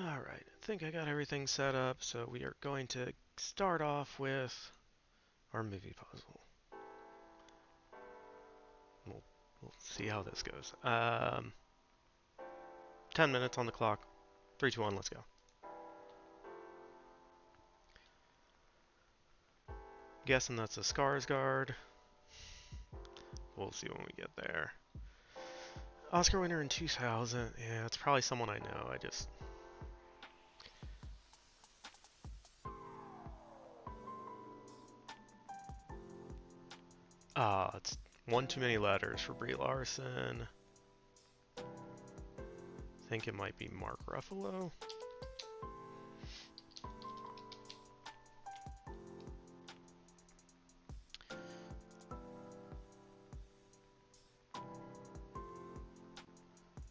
Alright, I think I got everything set up, so we are going to start off with our movie puzzle. We'll see how this goes. 10 minutes on the clock. 3, 2, 1, let's go. Guessing that's a Skarsgård. We'll see when we get there. Oscar winner in 2000. Yeah, it's probably someone I know. It's one too many letters for Brie Larson. I think it might be Mark Ruffalo.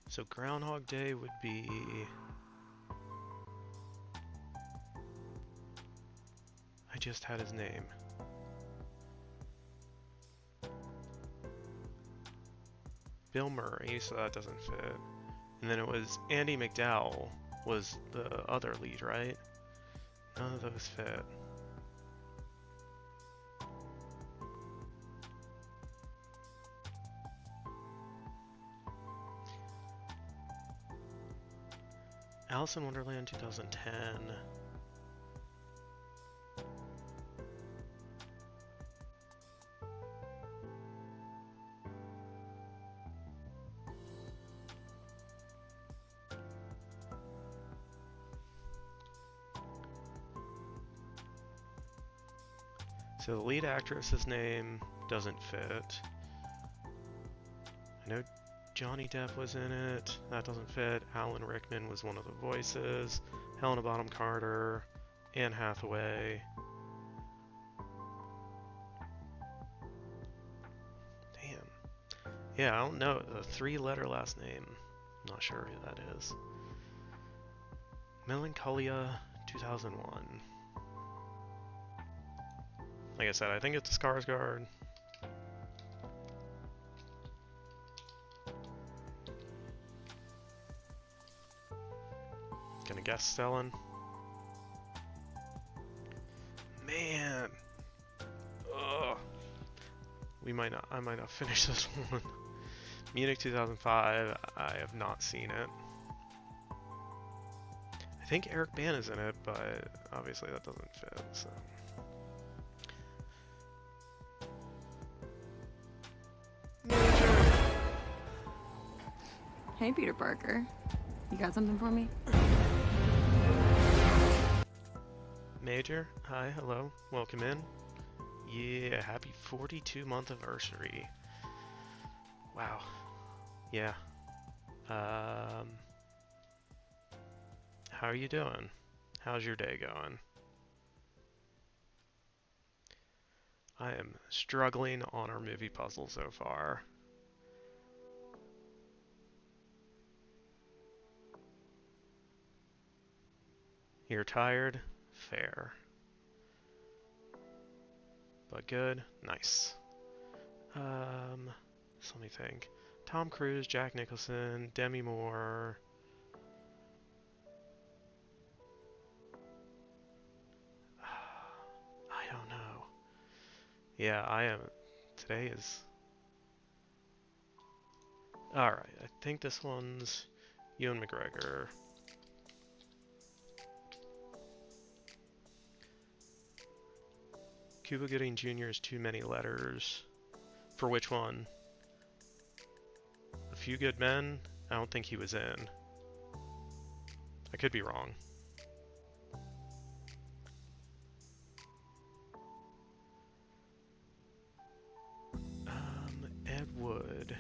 So Groundhog Day would be... I just had his name. Bill Murray, so that doesn't fit. And then it was Andy McDowell was the other lead, right? None of those fit. Alice in Wonderland 2010. So the lead actress's name doesn't fit. I know Johnny Depp was in it. That doesn't fit. Alan Rickman was one of the voices. Helena Bonham Carter. Anne Hathaway. Damn. Yeah, I don't know. The 3-letter last name. I'm not sure who that is. Melancholia 2001. Like I said, I think it's a Skarsgård. Gonna guess Stellan. Man! Ugh. I might not finish this one. Munich 2005, I have not seen it. I think Eric Bana is in it, but obviously that doesn't fit, so... Hey, Peter Parker. You got something for me? Major, hi, hello, welcome in. Yeah, happy 42-month anniversary. Wow. Yeah. How are you doing? How's your day going? I am struggling on our movie puzzle so far. You're tired? Fair. But good? Nice. So let me think. Tom Cruise, Jack Nicholson, Demi Moore. I don't know. Yeah, I am. Today is... Alright, I think this one's Ewan McGregor. Cuba Gooding Jr. is too many letters. For which one? A Few Good Men? I don't think he was in. I could be wrong. Ed Wood.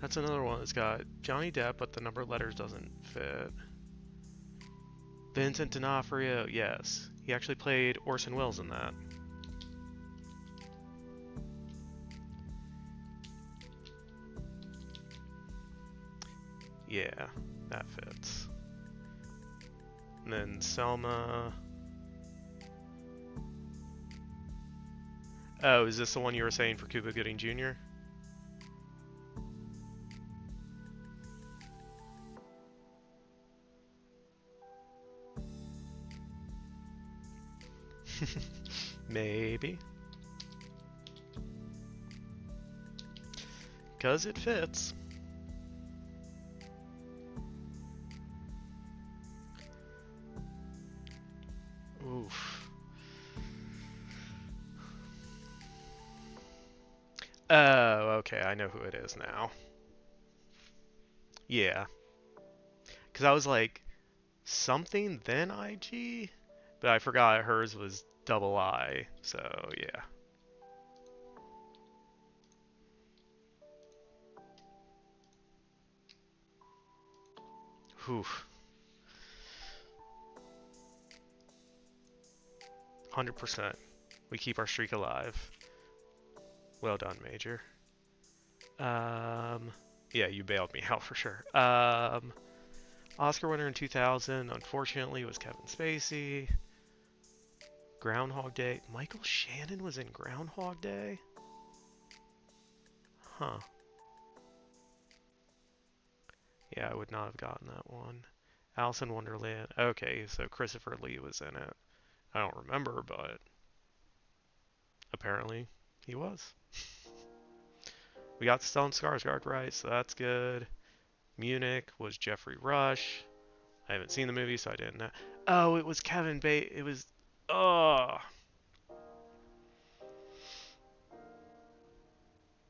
That's another one that's got Johnny Depp, but the number of letters doesn't fit. Vincent D'Onofrio, yes. He actually played Orson Welles in that. Yeah, that fits. And then Selma, Oh, is this the one you were saying for Cuba Gooding Jr.? Maybe. 'Cause it fits. Oof. Oh, okay, I know who it is now. Yeah. 'Cause I was like, something then IG? But I forgot hers was double I, so yeah. Whew. 100%. We keep our streak alive. Well done, Major. Yeah, you bailed me out for sure. Oscar winner in 2000, unfortunately, was Kevin Spacey. Groundhog Day. Michael Shannon was in Groundhog Day? Huh. Yeah, I would not have gotten that one. Alice in Wonderland. Okay, so Christopher Lee was in it. I don't remember, but apparently he was. We got Stellan Skarsgård right, so that's good. Munich was Jeffrey Rush. I haven't seen the movie, so I didn't know. Oh, it was Kevin Bacon. It was. Oh.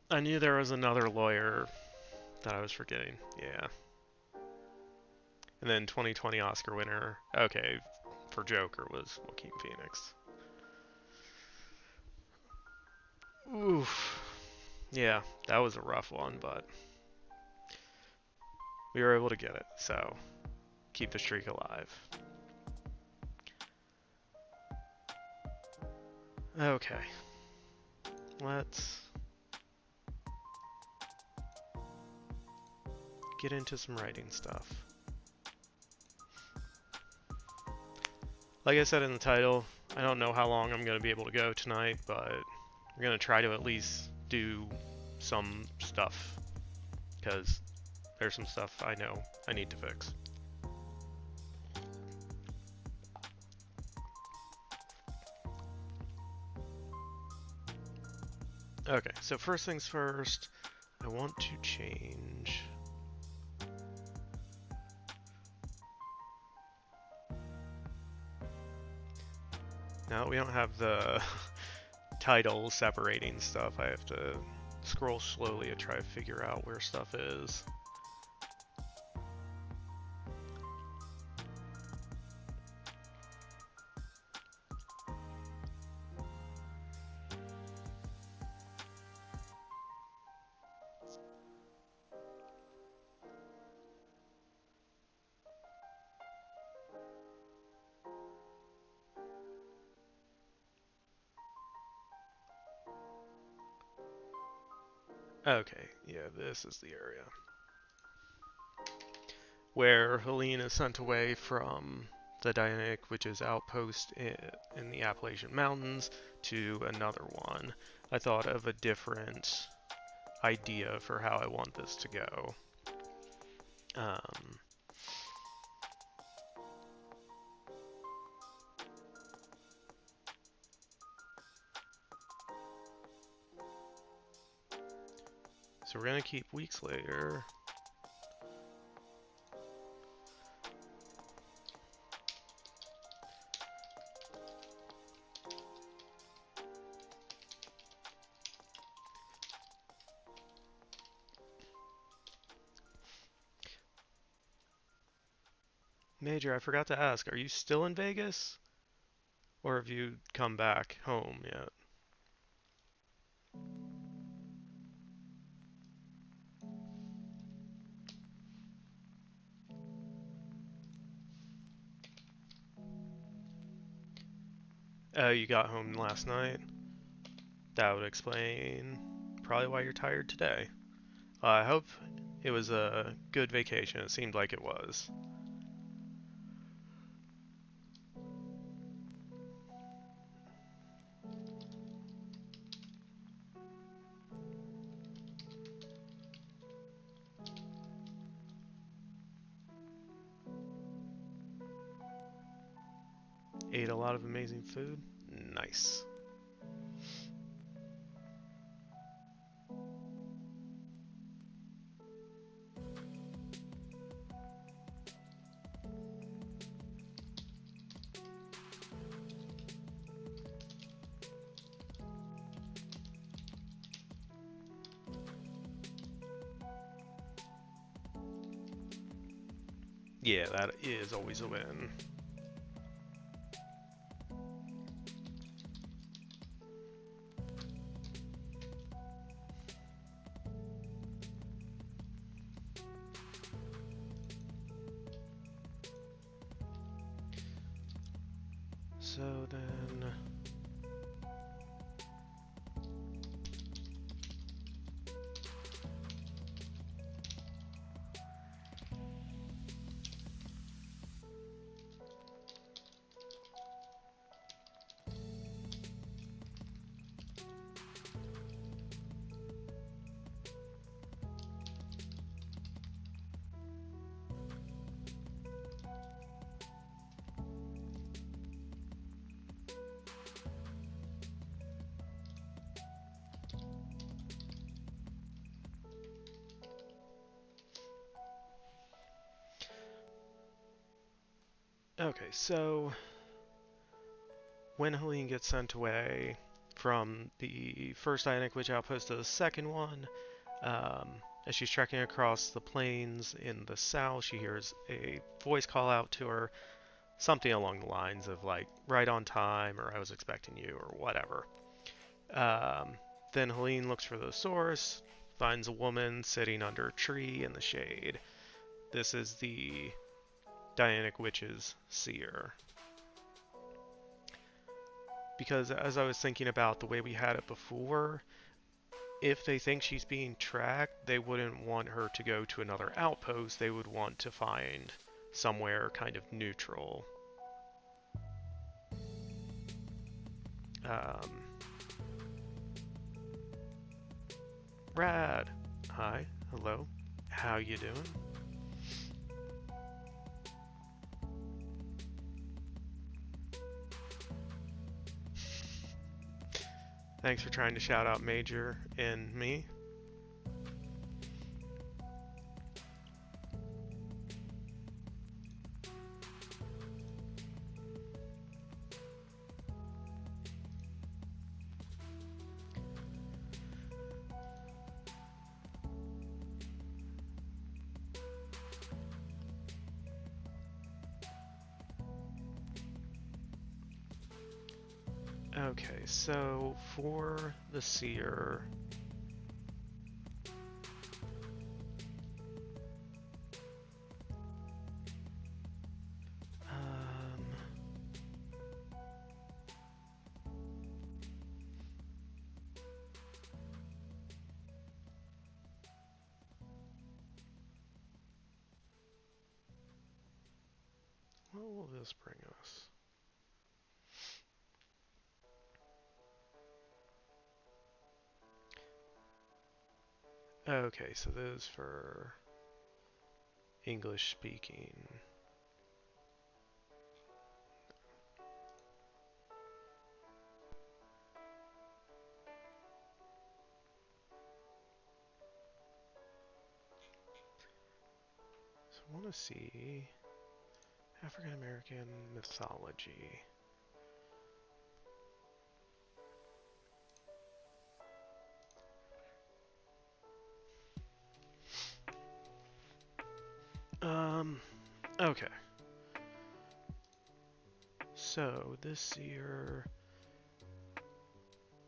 I knew there was another lawyer that I was forgetting. Yeah. And then 2020 Oscar winner. Okay, for Joker was Joaquin Phoenix. Oof. Yeah, that was a rough one, but we were able to get it. So keep the streak alive. Okay. Let's get into some writing stuff. Like I said in the title, I don't know how long I'm going to be able to go tonight, but we're going to try to at least do some stuff, because there's some stuff I know I need to fix. Okay, so first things first, I want to change. Now that we don't have the title separating stuff, I have to scroll slowly to try to figure out where stuff is. Okay, yeah, this is the area where Helene is sent away from the Dianic, which is outpost in the Appalachian Mountains, to another one. I thought of a different idea for how I want this to go. So we're gonna keep weeks later. Major, I forgot to ask, are you still in Vegas? Or have you come back home yet? Oh, you got home last night? That would explain probably why you're tired today. I hope it was a good vacation. It seemed like it was. a lot of amazing food. Nice. Yeah, that is always a win. So then... Okay, so when Helene gets sent away from the first Ionic Witch outpost to the second one, as she's trekking across the plains in the south, she hears a voice call out to her, something along the lines of like, right on time, or I was expecting you, or whatever. Then Helene looks for the source, finds a woman sitting under a tree in the shade. This is the Dianic Witch's seer. Because as I was thinking about the way we had it before, if they think she's being tracked, they wouldn't want her to go to another outpost. They would want to find somewhere kind of neutral. Rad. Hi. Hello. How you doing? Thanks for trying to shout out Major and me. Okay, so for the seer, what will this bring us? Okay, so this is for English speaking. So I want to see African American mythology. Okay. So this year,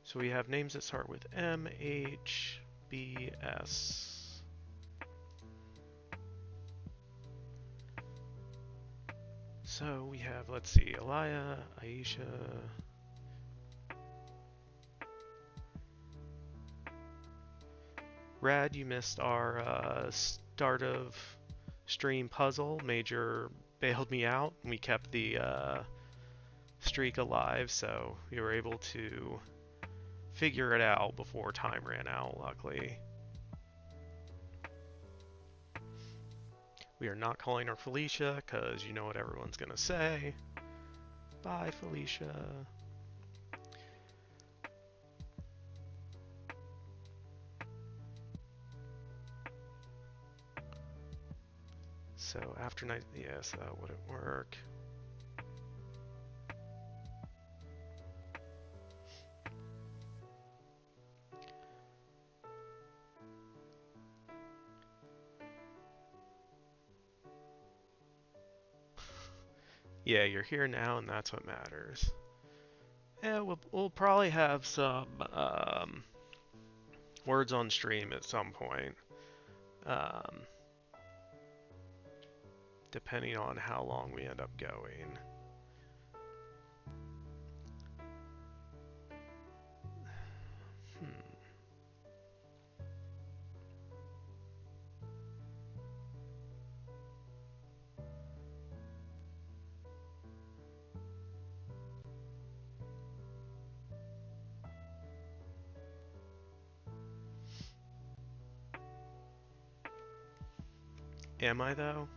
so we have names that start with M, H, B, S. So we have, let's see, Aliyah, Aisha. Rad, you missed our start of stream puzzle. Major bailed me out, and we kept the streak alive, so we were able to figure it out before time ran out, luckily. We are not calling her Felicia, because you know what everyone's going to say. Bye, Felicia. So after night, yes, that wouldn't work. Yeah, you're here now, and that's what matters. Yeah, we'll probably have some words on stream at some point, um, depending on how long we end up going. Am I though?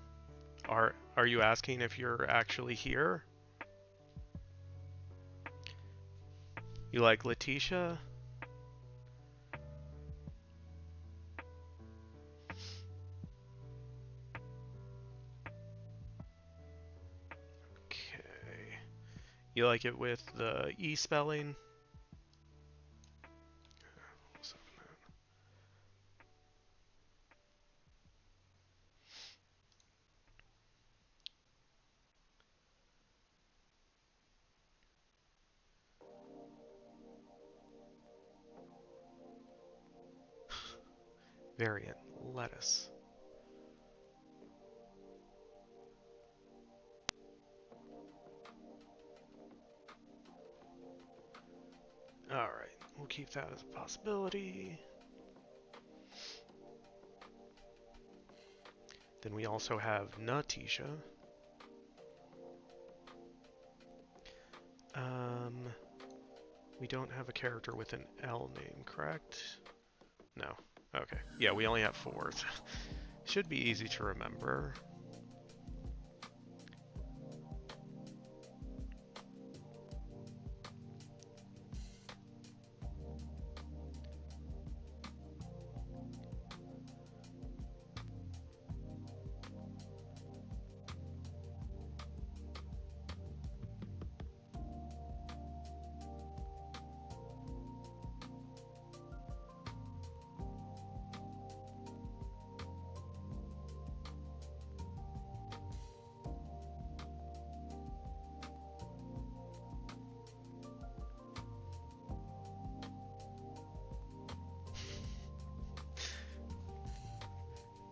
Are you asking if you're actually here? You like Letitia? Okay. You like it with the E spelling? Variant lettuce. Alright, we'll keep that as a possibility. Then we also have Natisha. We don't have a character with an L name, correct? No. Okay. Yeah, we only have 4. Should be easy to remember.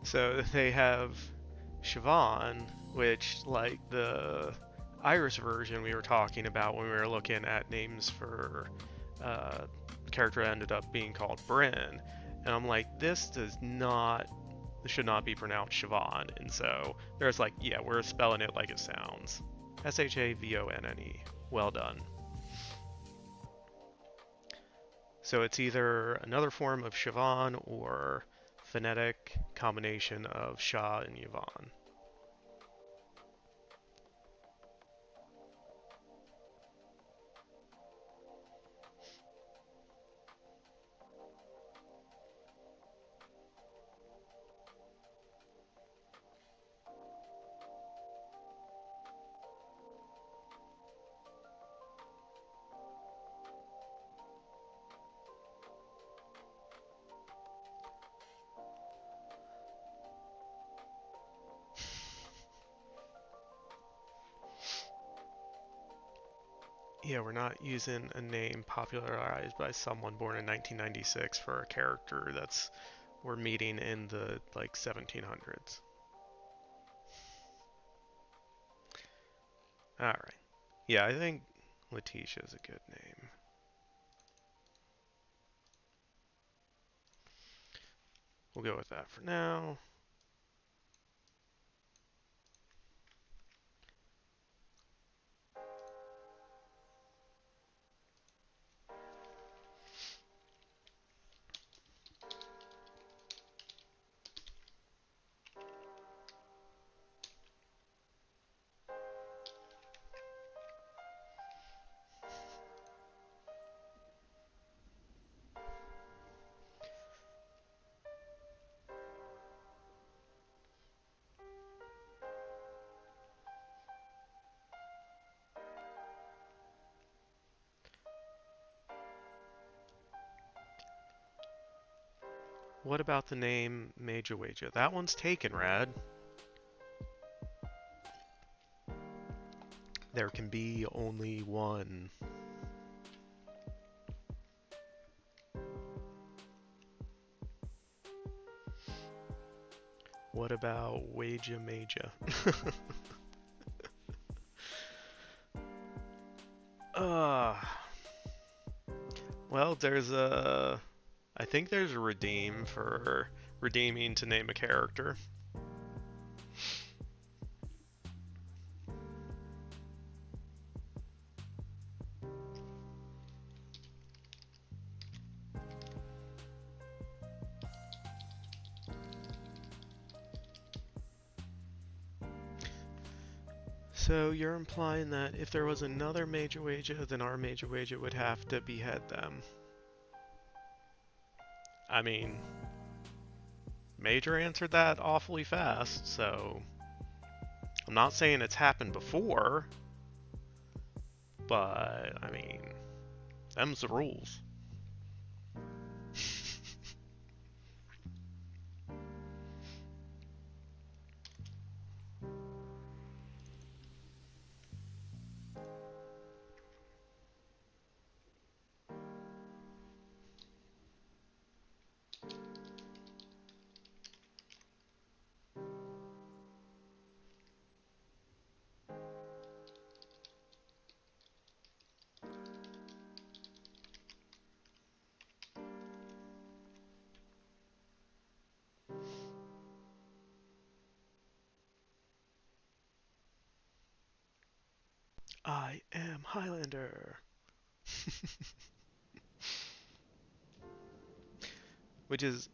So they have Siobhan, which, like the Irish version we were talking about when we were looking at names for character that ended up being called Bryn, and I'm like, this should not be pronounced Siobhan, and so there's like, yeah, we're spelling it like it sounds. Shavonne. Well done. So it's either another form of Siobhan or phonetic combination of Shah and Yvonne. Yeah, we're not using a name popularized by someone born in 1996 for a character that's we're meeting in the like 1700s. All right. Yeah, I think Letitia is a good name. We'll go with that for now. What about the name Major Wager? That one's taken, Rad. There can be only one. What about Wager Major? uh, well, I think there's a redeem for redeeming to name a character. So you're implying that if there was another Major Wager, then our Major Wager would have to behead them. I mean, Major answered that awfully fast, so I'm not saying it's happened before, but I mean, them's the rules. I am Highlander. Which is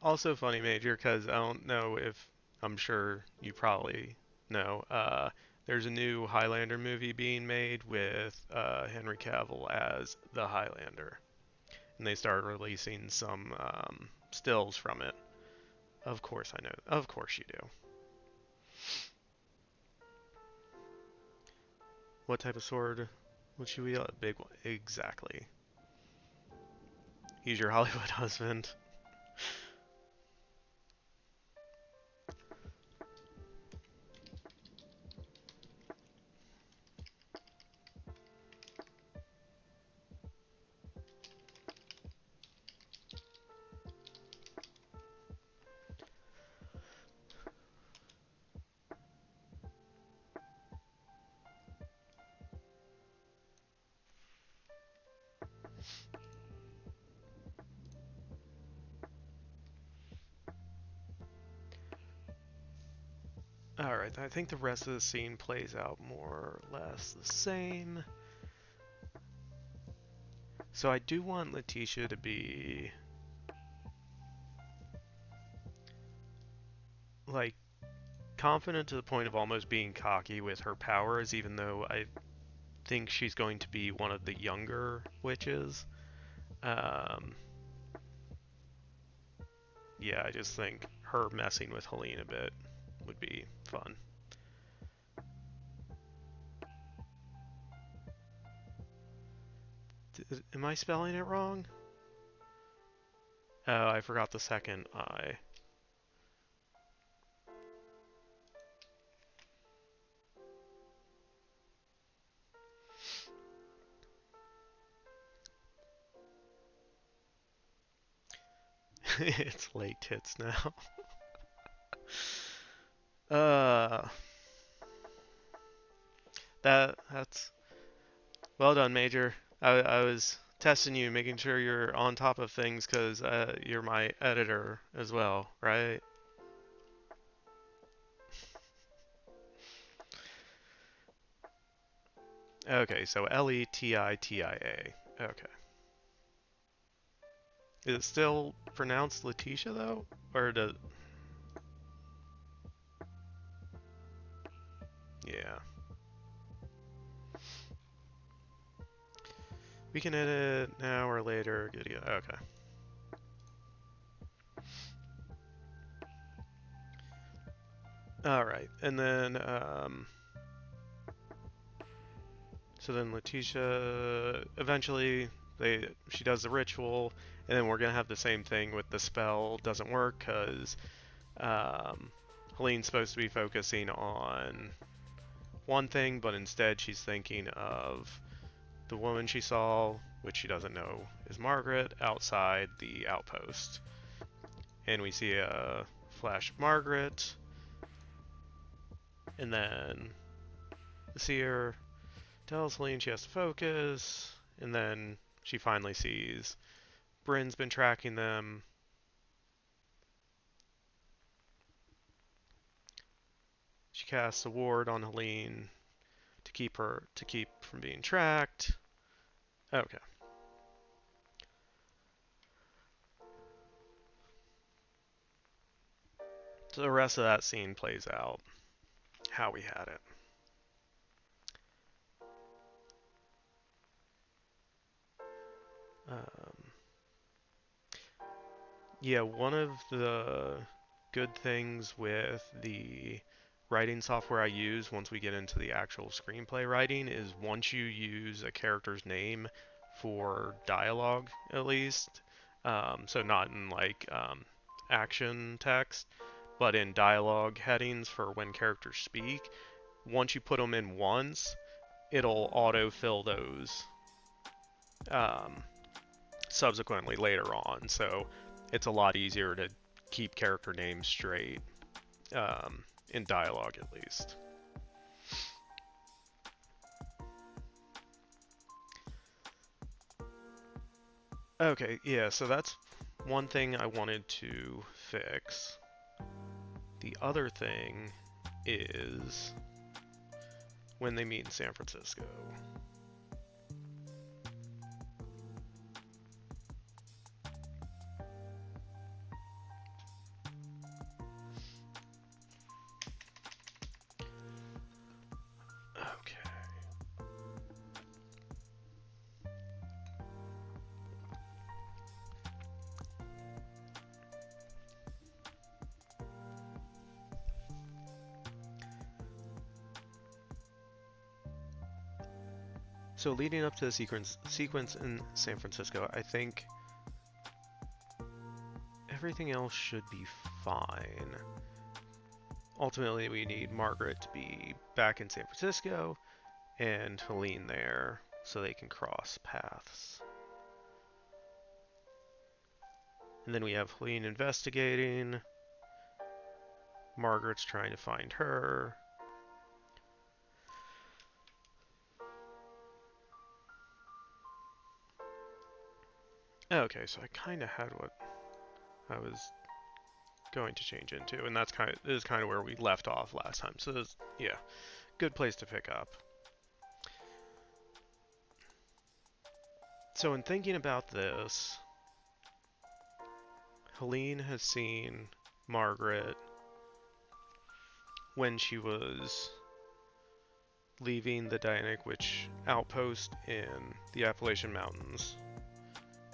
also funny, Major, because I don't know if I'm sure you probably know. There's a new Highlander movie being made with Henry Cavill as the Highlander, and they started releasing some stills from it. Of course, I know. Of course, you do. What type of sword would she wield? A big one. Exactly. He's your Hollywood husband. Alright, I think the rest of the scene plays out more or less the same. So I do want Letitia to be like confident to the point of almost being cocky with her powers, even though I think she's going to be one of the younger witches. Um, yeah, I just think her messing with Helene a bit would be fun. Am I spelling it wrong? Oh, I forgot the second I. It's late tits now. uh, that's well done, Major. I was testing you, making sure you're on top of things because you're my editor as well, right? Okay, so Letitia. Okay. Is it still pronounced Letitia though? Or does... Yeah. We can edit now or later. Good to go. Okay. Alright, and then, so then Letitia, eventually She does the ritual, and then we're gonna have the same thing with the spell doesn't work because Helene's supposed to be focusing on one thing, but instead she's thinking of the woman she saw, which she doesn't know is Margaret, outside the outpost. And we see a flash of Margaret, and then the seer tells Helene she has to focus, and then she finally sees Bryn's been tracking them. She casts a ward on Helene to keep from being tracked. Okay. So the rest of that scene plays out how we had it. Yeah, one of the good things with the writing software I use once we get into the actual screenplay writing is once you use a character's name for dialogue, at least, so not in like action text, but in dialogue headings for when characters speak, once you put them in once, it'll autofill those um, subsequently later on. So it's a lot easier to keep character names straight in dialogue, at least. Okay, yeah, so that's one thing I wanted to fix. The other thing is when they meet in San Francisco. Okay. So leading up to the sequence in San Francisco, I think everything else should be fine. Ultimately, we need Margaret to be back in San Francisco and Helene there so they can cross paths. And then we have Helene investigating. Margaret's trying to find her. Okay, so I kind of had what I was going to change into, and this is kind of where we left off last time. So this, yeah, good place to pick up. So in thinking about this, Helene has seen Margaret when she was leaving the Dianic Witch outpost in the Appalachian Mountains.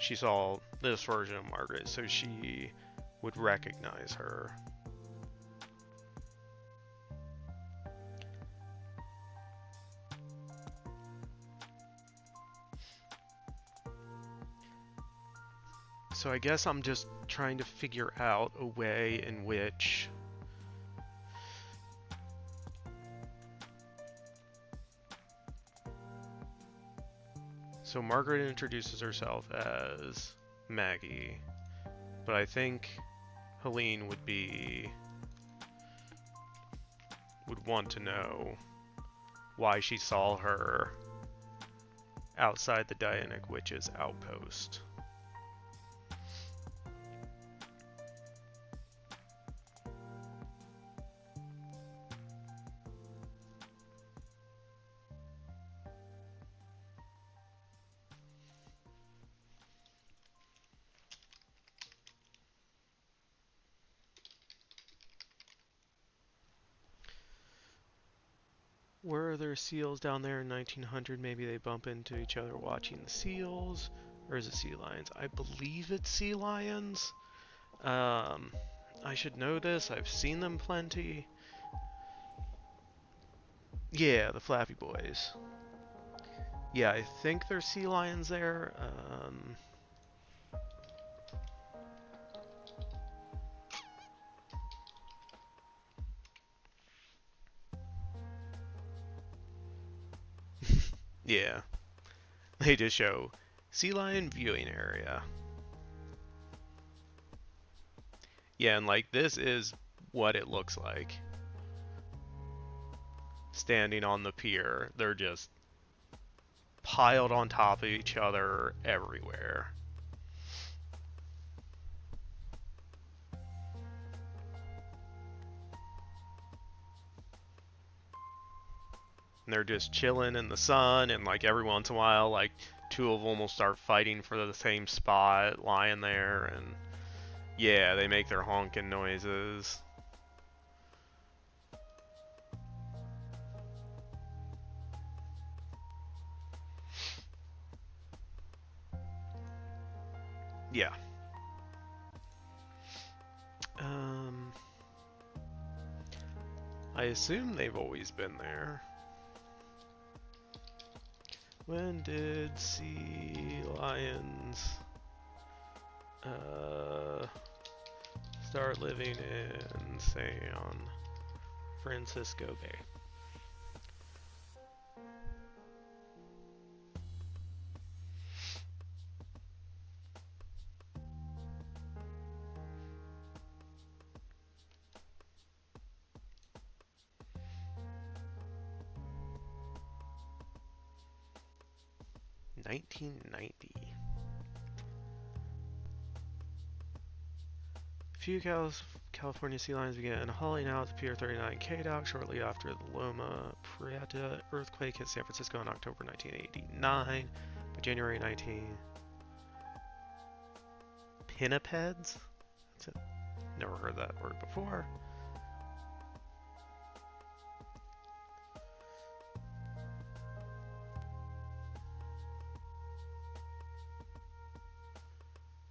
She saw this version of Margaret, so she would recognize her. So I guess I'm just trying to figure out a way in which so Margaret introduces herself as Maggie, but I think Helene would want to know why she saw her outside the Dianic Witch's outpost. Were there seals down there in 1900? Maybe they bump into each other watching the seals. Or is it sea lions? I believe it's sea lions. I should know this. I've seen them plenty. Yeah, the Flappy Boys. Yeah, I think there's sea lions there. Yeah, they just show sea lion viewing area. Yeah, and like this is what it looks like. Standing on the pier, they're just piled on top of each other everywhere. And they're just chilling in the sun, and like every once in a while, like two of them will start fighting for the same spot, lying there, and yeah, they make their honking noises. Yeah. Um, I assume they've always been there. When did sea lions start living in San Francisco Bay? $1990. Few California sea lions began hauling out the Pier 39K dock shortly after the Loma Prieta earthquake hit San Francisco in October 1989. By January 19, pinnipeds? That's it. Never heard that word before.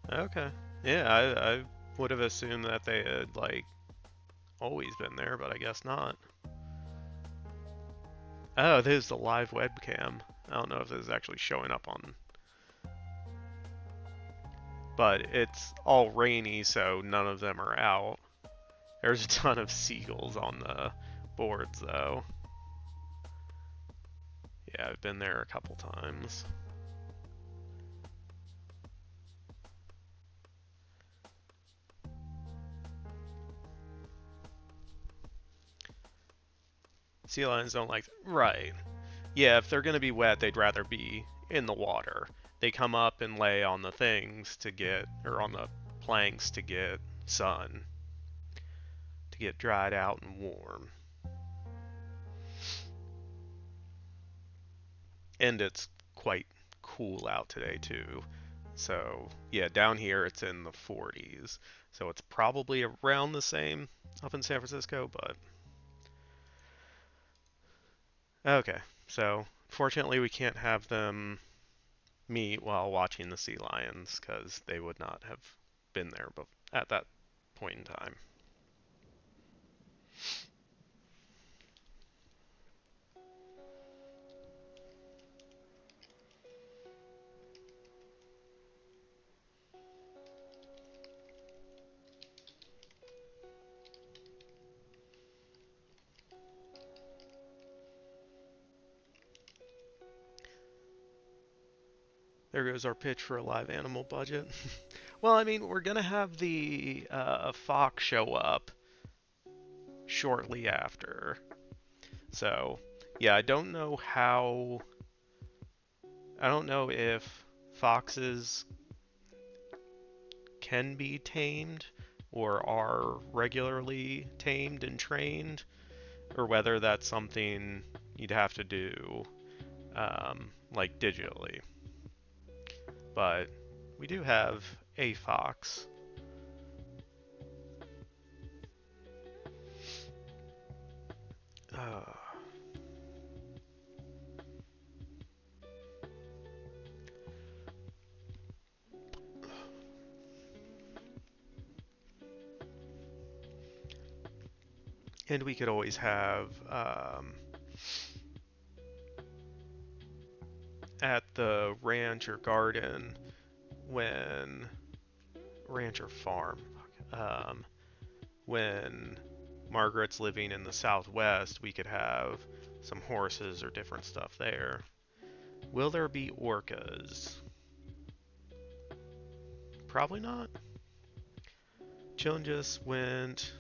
Okay. Yeah, I would have assumed that they had, like, always been there, but I guess not. Oh, this is the live webcam. I don't know if this is actually showing up on... But it's all rainy, so none of them are out. There's a ton of seagulls on the boards, though. Yeah, I've been there a couple times. Sea lions don't like... Right. Yeah, if they're going to be wet, they'd rather be in the water. They come up and lay on the things to get... Or on the planks to get sun. To get dried out and warm. And it's quite cool out today, too. So, yeah, down here it's in the 40s. So it's probably around the same up in San Francisco, but... Okay, so fortunately we can't have them meet while watching the sea lions, because they would not have been there at that point in time. There goes our pitch for a live animal budget. Well, I mean, we're gonna have the fox show up shortly after. So, yeah, I don't know how. I don't know if foxes can be tamed or are regularly tamed and trained, or whether that's something you'd have to do like digitally. But we do have a fox. Uh, and we could always have the ranch or garden when ranch or farm when Margaret's living in the Southwest, we could have some horses or different stuff there. Will there be orcas? Probably not. Chillin just went,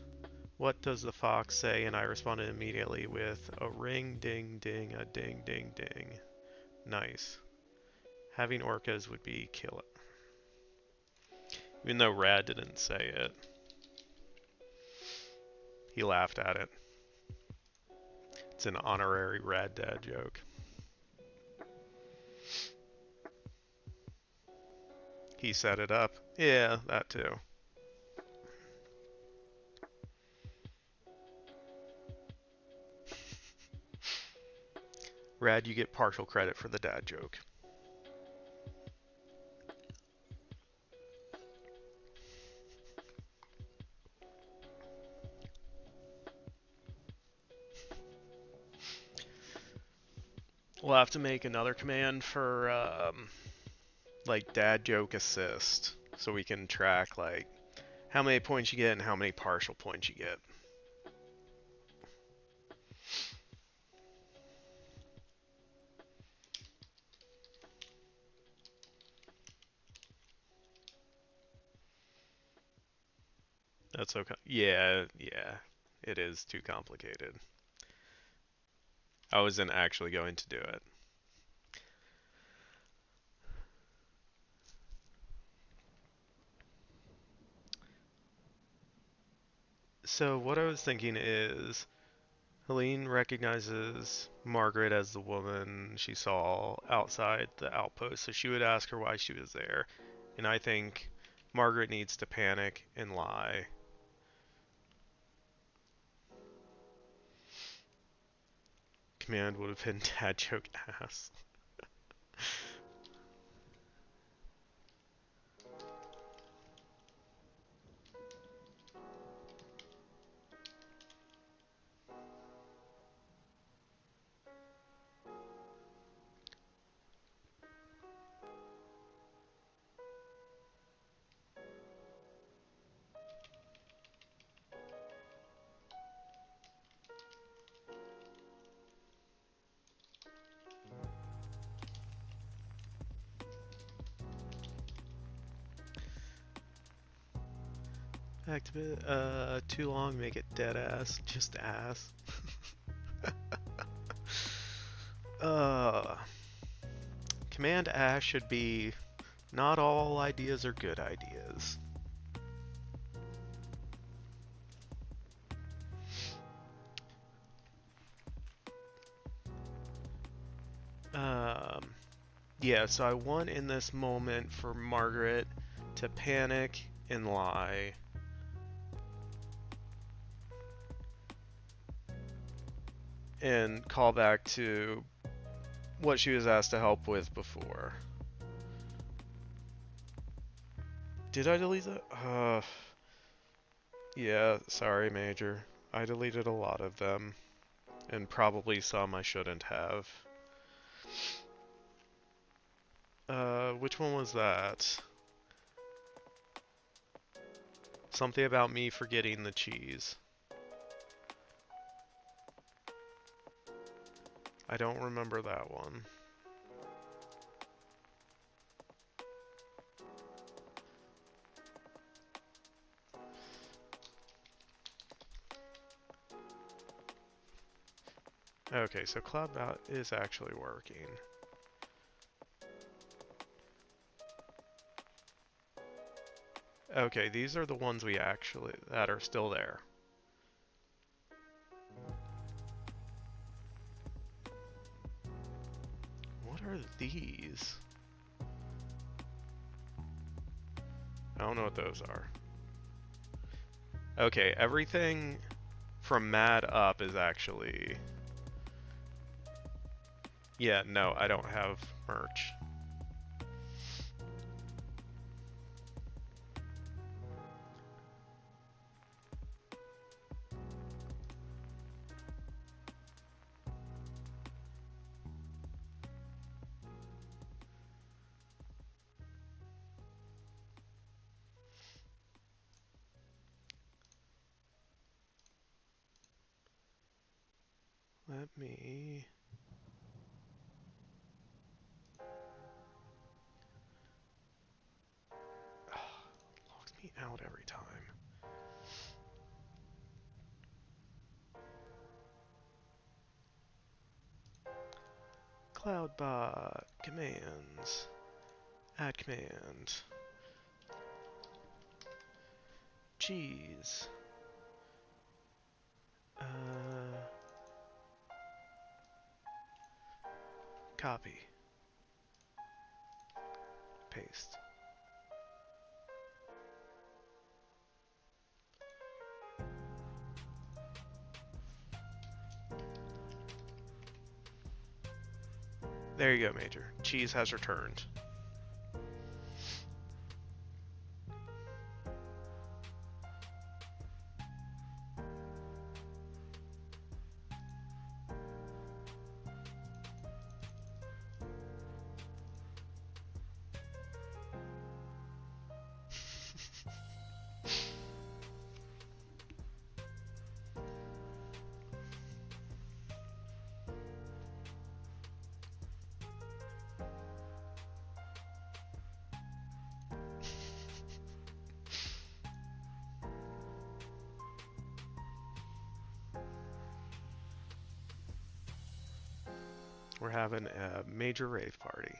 "What does the fox say?" And I responded immediately with a ring ding ding, a ding ding ding. Nice. Having orcas would be killer. Even though Rad didn't say it. He laughed at it. It's an honorary Rad Dad joke. He set it up. Yeah, that too. Rad, you get partial credit for the dad joke. We'll have to make another command for like dad joke assist, so we can track like how many points you get and how many partial points you get. That's okay. Yeah, it is too complicated. I wasn't actually going to do it. So what I was thinking is Helene recognizes Margaret as the woman she saw outside the outpost, so she would ask her why she was there. And I think Margaret needs to panic and lie. Command would have been dad joke ass. Activate, too long, make it dead ass, just ass. uh, Command ass should be, not all ideas are good ideas. Yeah, so I want in this moment for Margaret to panic and lie. And call back to what she was asked to help with before. Did I delete that? Yeah, sorry, Major. I deleted a lot of them. And probably some I shouldn't have. Which one was that? Something about me forgetting the cheese. I don't remember that one. Okay, so CloudBot is actually working. Okay, these are the ones that are still there. What are these? I don't know what those are. Okay, everything from Mad up is actually... Yeah, no, I don't have merch. let me... Locks me out every time. Cloudbot commands. Add command. Cheese. Copy. Paste. There you go, Major. Cheese has returned. We're having a major rave party.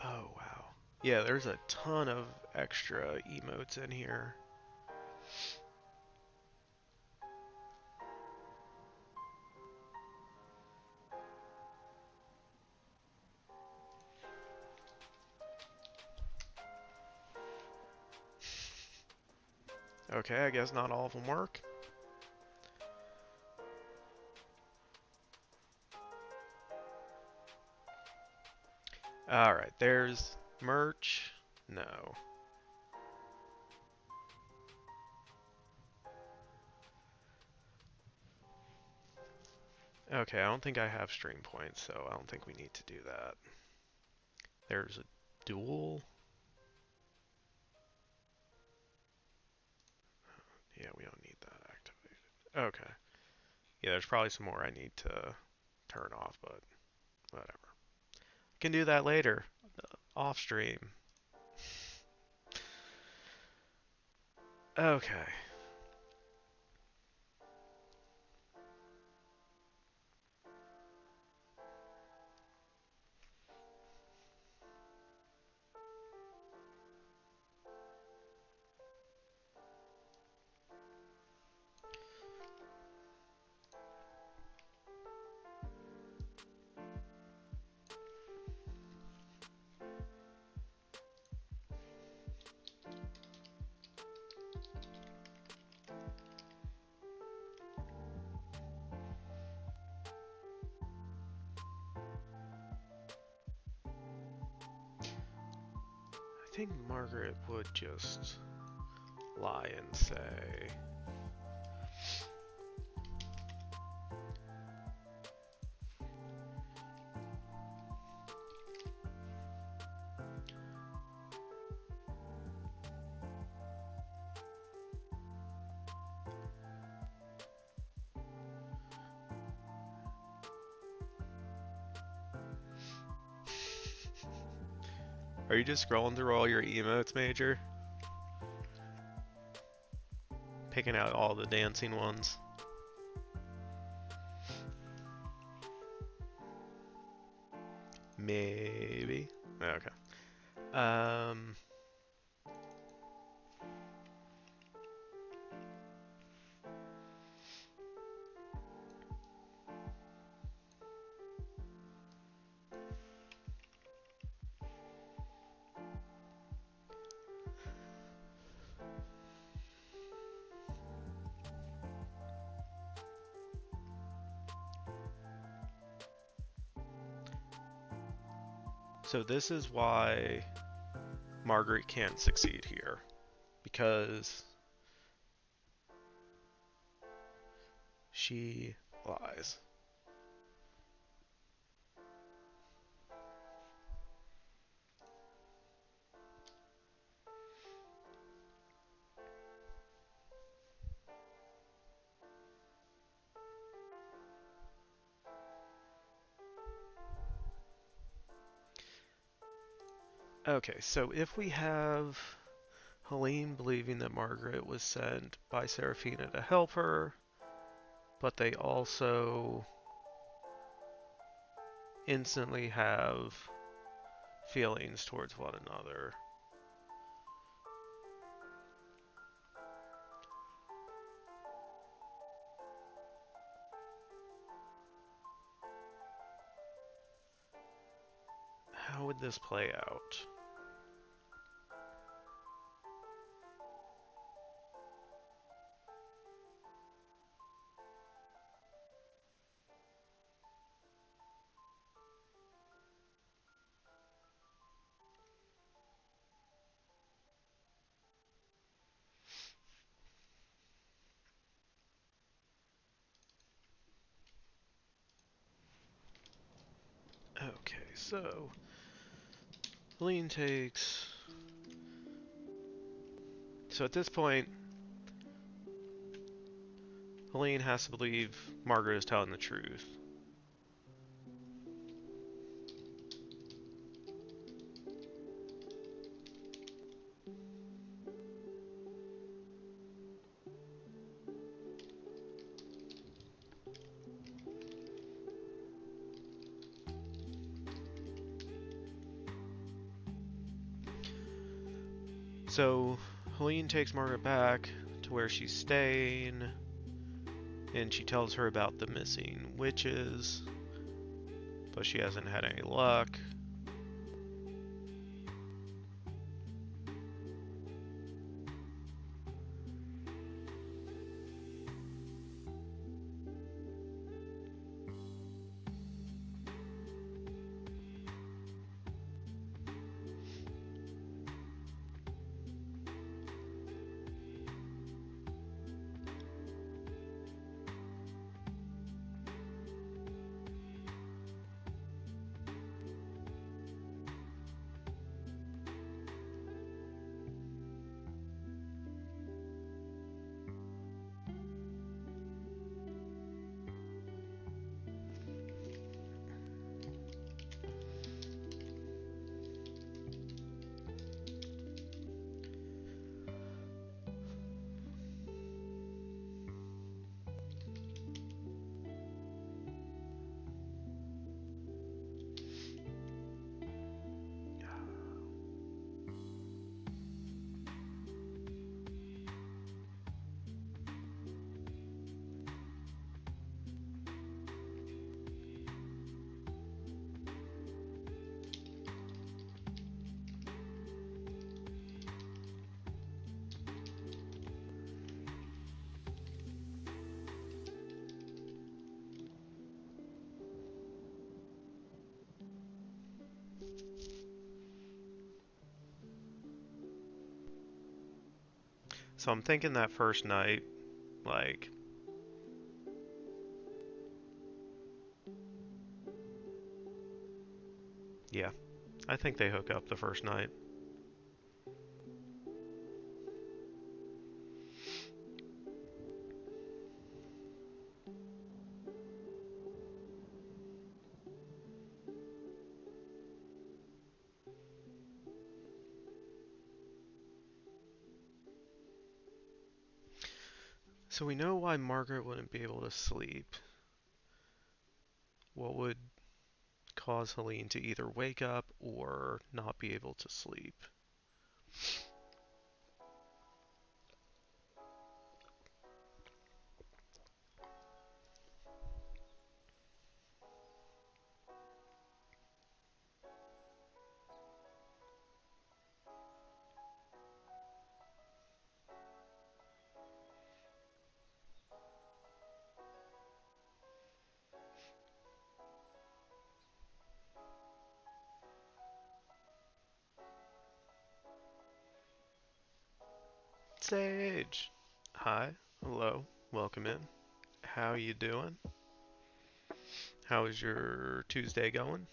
Oh, wow. Yeah, there's a ton of extra emotes in here. Okay, I guess not all of them work. Alright, there's merch. No. Okay, I don't think I have stream points, so I don't think we need to do that. There's a duel. Yeah, we don't need that activated. Okay. Yeah, there's probably some more I need to turn off, but whatever. Can do that later, off stream. Okay. I think Margaret would just lie and say... Are you just scrolling through all your emotes, Major? Picking out all the dancing ones? Maybe. Okay. So this is why Margaret can't succeed here. Because she lies. Okay, so if we have Helene believing that Margaret was sent by Seraphina to help her, but they also instantly have feelings towards one another. How would this play out? Okay, so Helene takes... So at this point, Helene has to believe Margaret is telling the truth. So Helene takes Margaret back to where she's staying, and she tells her about the missing witches, but she hasn't had any luck. So I'm thinking that first night, like, yeah, I think they hook up the first night. So we know why Margaret wouldn't be able to sleep. What would cause Helene to either wake up or not be able to sleep? Sage! Hi, hello, welcome in. How you doing? How is your Tuesday going?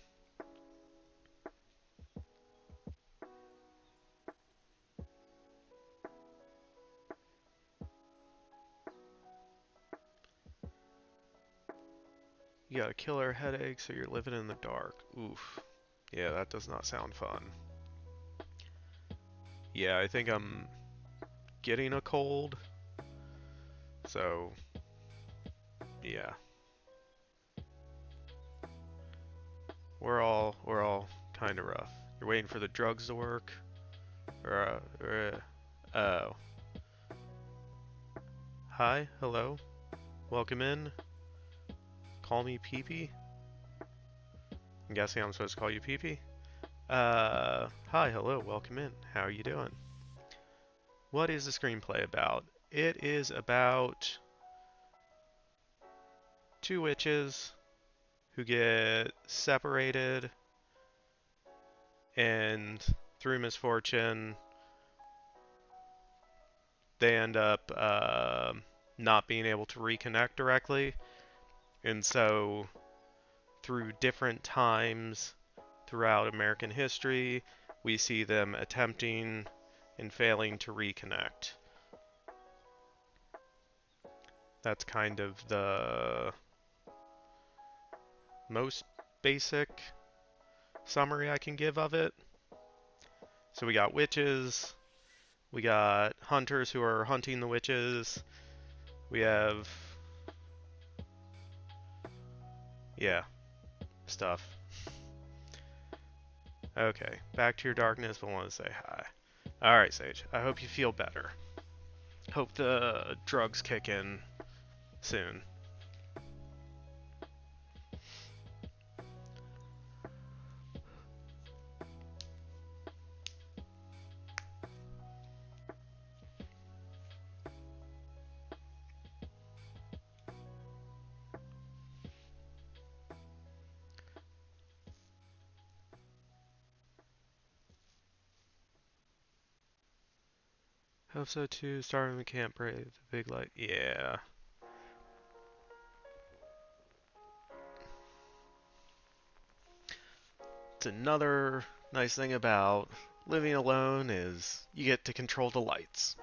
You got a killer headache, so you're living in the dark. Oof. Yeah, that does not sound fun. Yeah, I think I'm getting a cold. So, yeah. We're all kind of rough. You're waiting for the drugs to work? Oh. Hi, hello, welcome in. Call me Peepee? I'm guessing I'm supposed to call you Peepee? Hi, hello, welcome in. How are you doing? What is the screenplay about? It is about two witches who get separated and through misfortune they end up not being able to reconnect directly, and so through different times throughout American history we see them attempting and failing to reconnect. That's kind of the most basic summary I can give of it. So we got witches, we got hunters who are hunting the witches, we have, yeah, stuff. Okay, back to your darkness, but want to say hi. Alright, Sage, I hope you feel better. Hope the drugs kick in soon. Hope so too, starting we can't brave the big light. Yeah. It's another nice thing about living alone is you get to control the lights.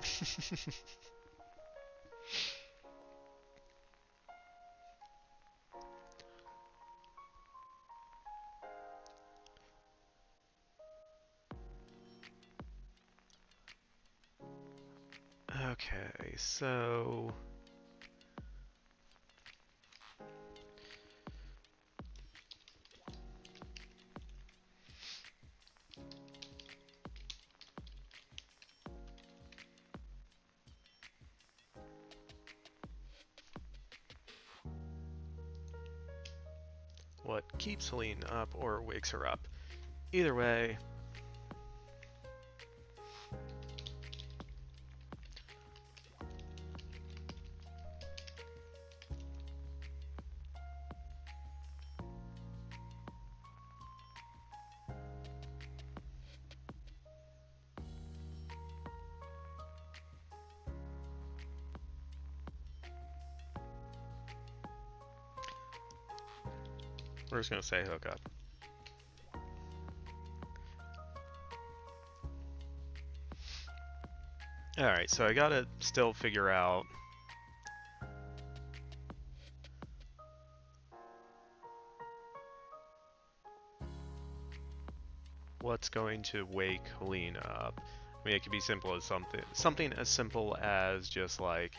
Okay, so what keeps Helene up or wakes her up? Either way, we're just gonna say hook up. Alright, so I gotta still figure out what's going to wake Helene up. I mean, it could be simple as something as simple as just like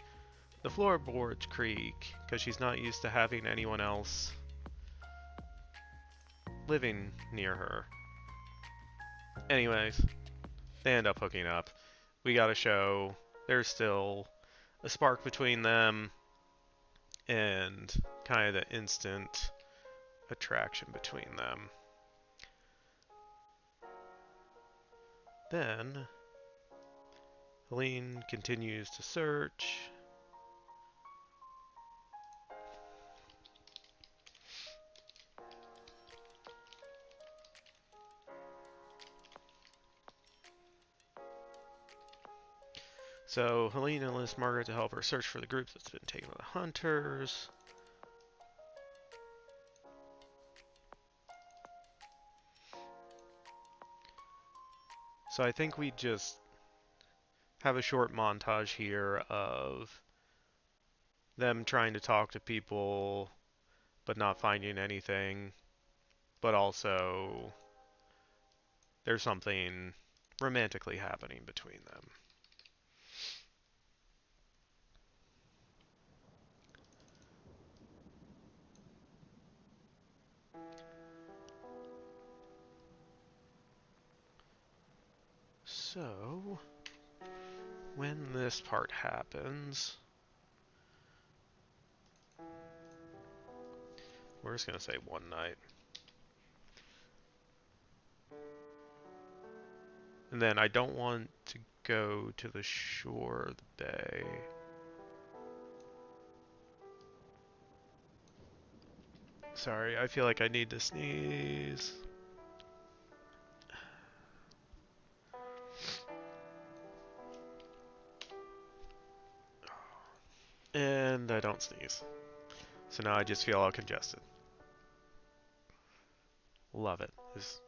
the floorboards creak because she's not used to having anyone else living near her. Anyways, they end up hooking up. We gotta show there's still a spark between them and kind of the instant attraction between them. Then Helene continues to search. So Helene enlists Margaret to help her search for the group that's been taken by the hunters. So I think we just have a short montage here of them trying to talk to people but not finding anything, but also there's something romantically happening between them. So, when this part happens, we're just going to say one night. And then I don't want to go to the shore of the bay. Sorry, I feel like I need to sneeze. And I don't sneeze. So now I just feel all congested. Love it. It's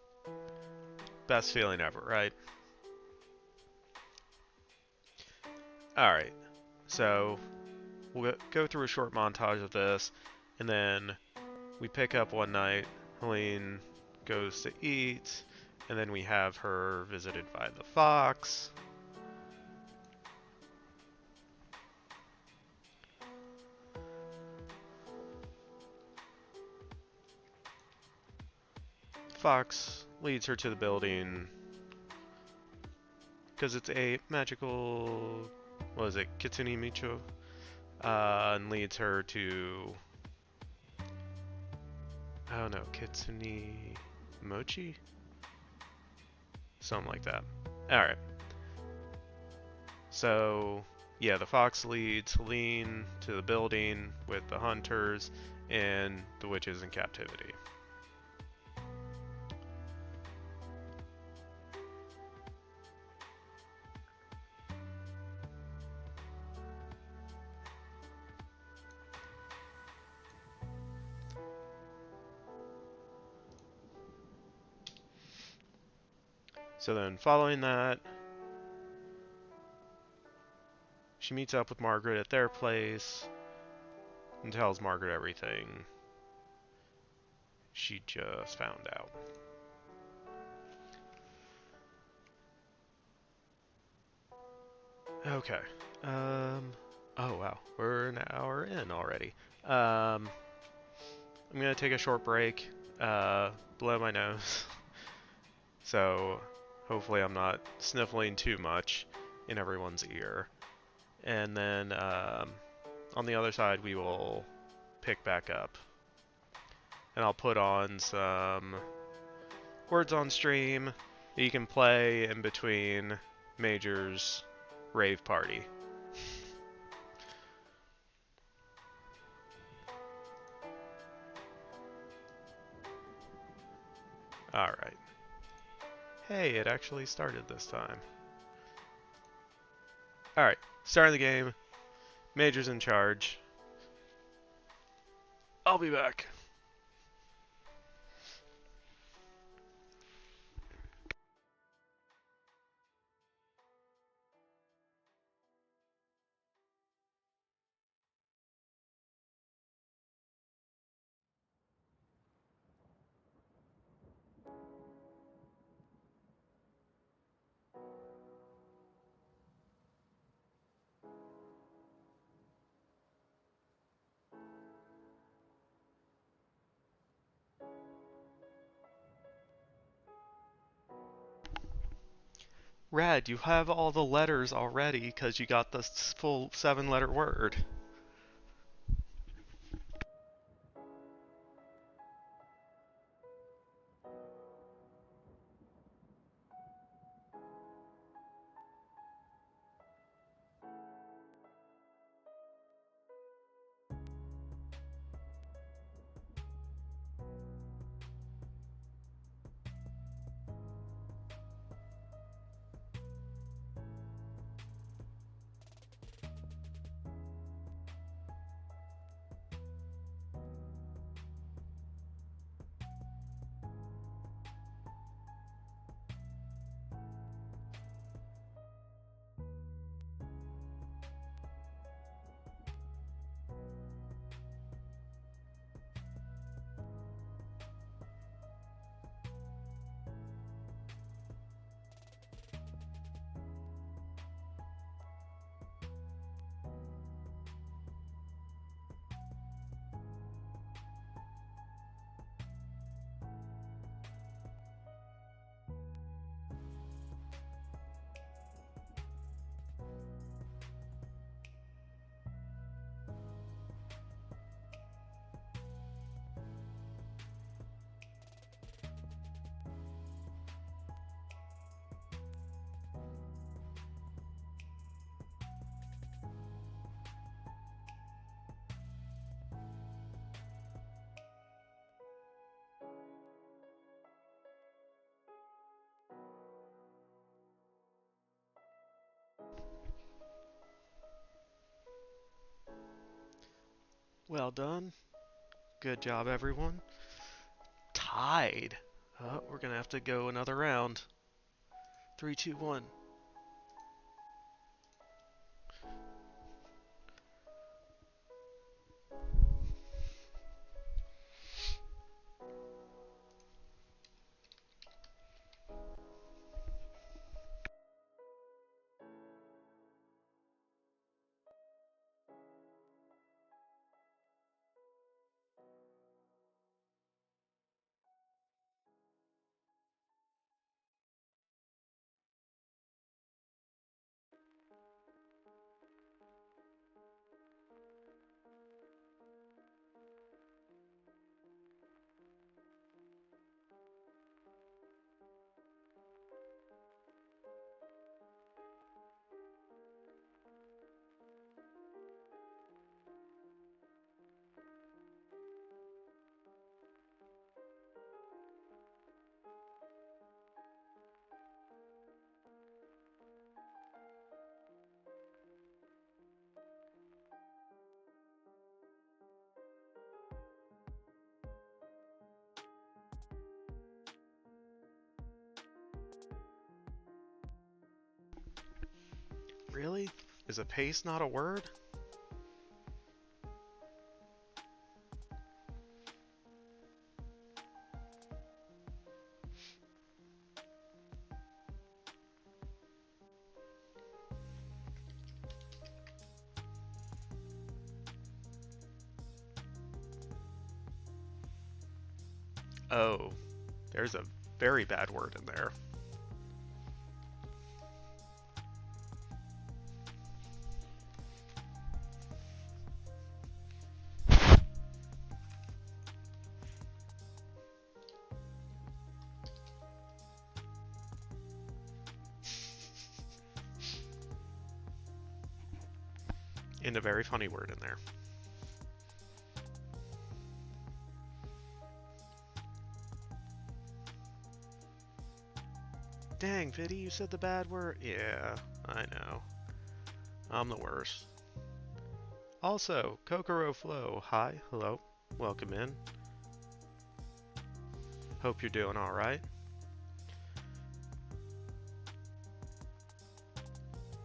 best feeling ever, right? Alright, so we'll go through a short montage of this, and then we pick up one night, Helene goes to eat, and then we have her visited by the fox. Fox leads her to the building because it's a magical, what is it, Kitsune Micho? And leads her to, I don't know, Kitsune Mochi? Something like that. Alright. So, yeah, the fox leads Helene to the building with the hunters and the witches in captivity. So then, following that, she meets up with Margaret at their place and tells Margaret everything she just found out. Okay. Oh wow, we're an hour in already. I'm gonna take a short break, blow my nose. So hopefully I'm not sniffling too much in everyone's ear. And then on the other side we will pick back up. And I'll put on some words on stream that you can play in between Major's rave party. Alright. Hey, it actually started this time. Alright, starting the game. Major's in charge. I'll be back. Rad, you have all the letters already because you got the full 7-letter word. Well done. Good job, everyone. Tied. We're gonna have to go another round. 3, 2, 1. Really? Is a pace not a word? Oh, there's a very bad word in there. And a very funny word in there. Dang, Fiddy, you said the bad word? Yeah, I know. I'm the worst. Also, Kokoro Flow, hi, hello, welcome in. Hope you're doing alright.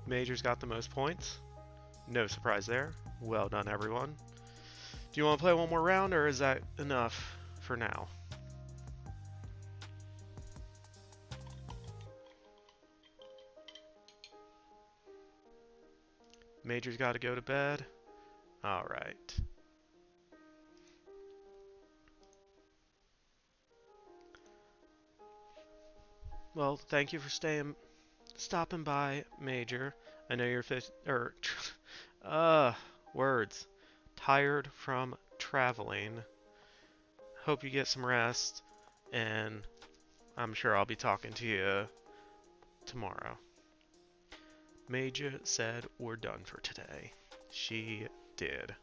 Major's got the most points. No surprise there. Well done, everyone. Do you want to play one more round, or is that enough for now? Major's got to go to bed. Alright. Well, thank you for stopping by, Major. I know you're words. Tired from traveling. Hope you get some rest, and I'm sure I'll be talking to you tomorrow. Major said we're done for today. She did.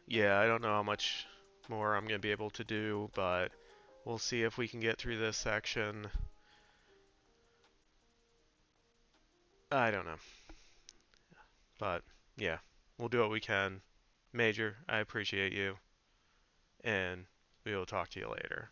Yeah, I don't know how much more I'm going to be able to do, but we'll see if we can get through this section. I don't know. But, yeah, we'll do what we can. Major, I appreciate you, and we will talk to you later.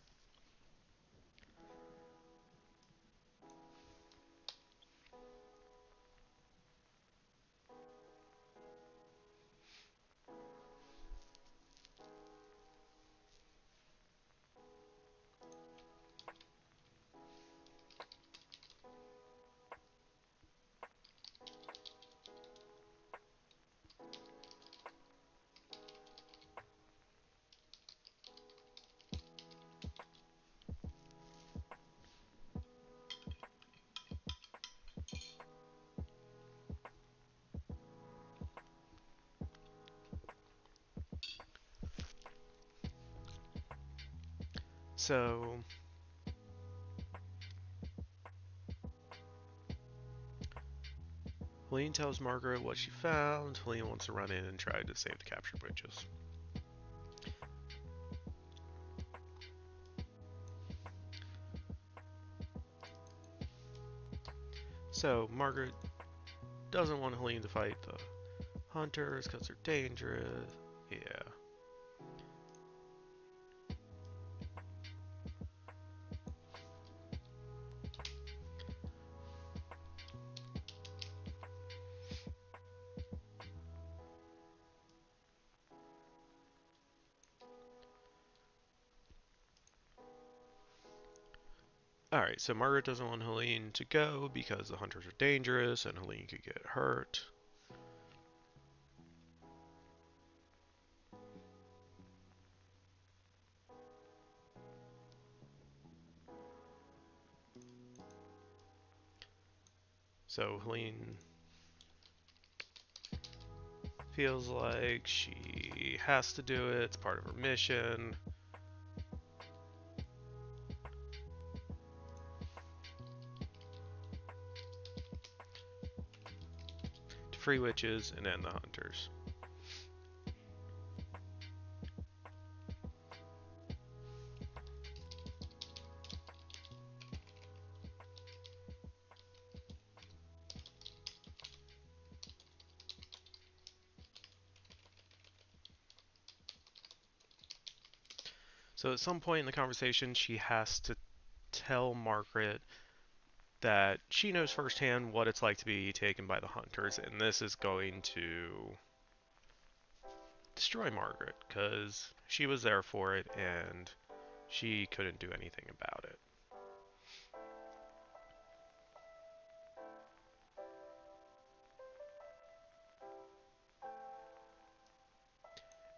So, Helene tells Margaret what she found. Helene wants to run in and try to save the captured witches. So Margaret doesn't want Helene to fight the hunters because they're dangerous. Yeah. Alright, so Margaret doesn't want Helene to go because the hunters are dangerous and Helene could get hurt. So Helene feels like she has to do it, it's part of her mission. To free witches and end the hunters. So at some point in the conversation, she has to tell Margaret that she knows firsthand what it's like to be taken by the hunters, and this is going to destroy Margaret because she was there for it and she couldn't do anything about it.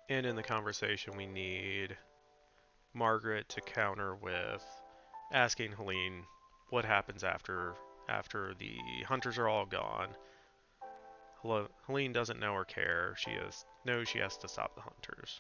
And in the conversation, we need Margaret to counter with asking Helene what happens after the hunters are all gone. Helene doesn't know or care. She knows she has to stop the hunters.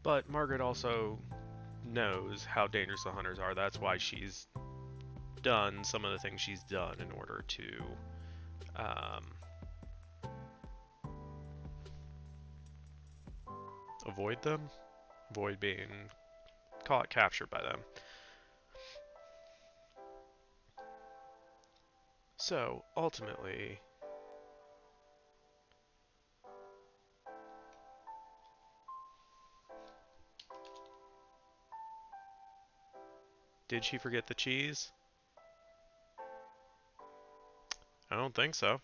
But Margaret also knows how dangerous the hunters are. That's why she's done some of the things she's done in order to avoid them, avoid being captured by them. So ultimately, did she forget the cheese? I don't think so.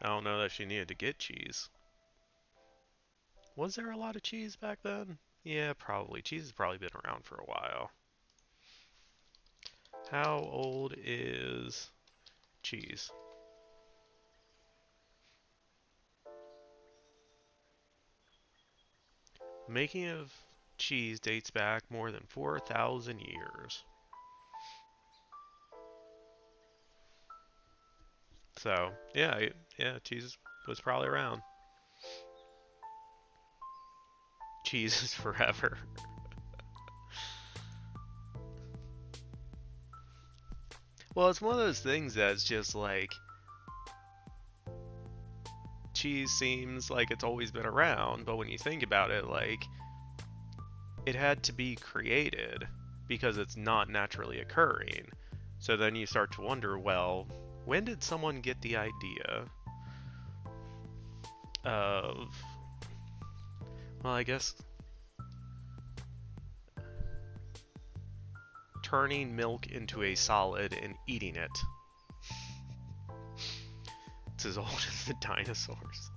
I don't know that she needed to get cheese. Was there a lot of cheese back then? Yeah, probably. Cheese has probably been around for a while. How old is cheese? Making of cheese dates back more than 4,000 years. So, yeah, cheese was probably around. Cheese is forever. Well, it's one of those things that's just like, cheese seems like it's always been around, but when you think about it, like, it had to be created because it's not naturally occurring. So then you start to wonder, well, when did someone get the idea of, well, I guess turning milk into a solid and eating it. It's as old as the dinosaurs.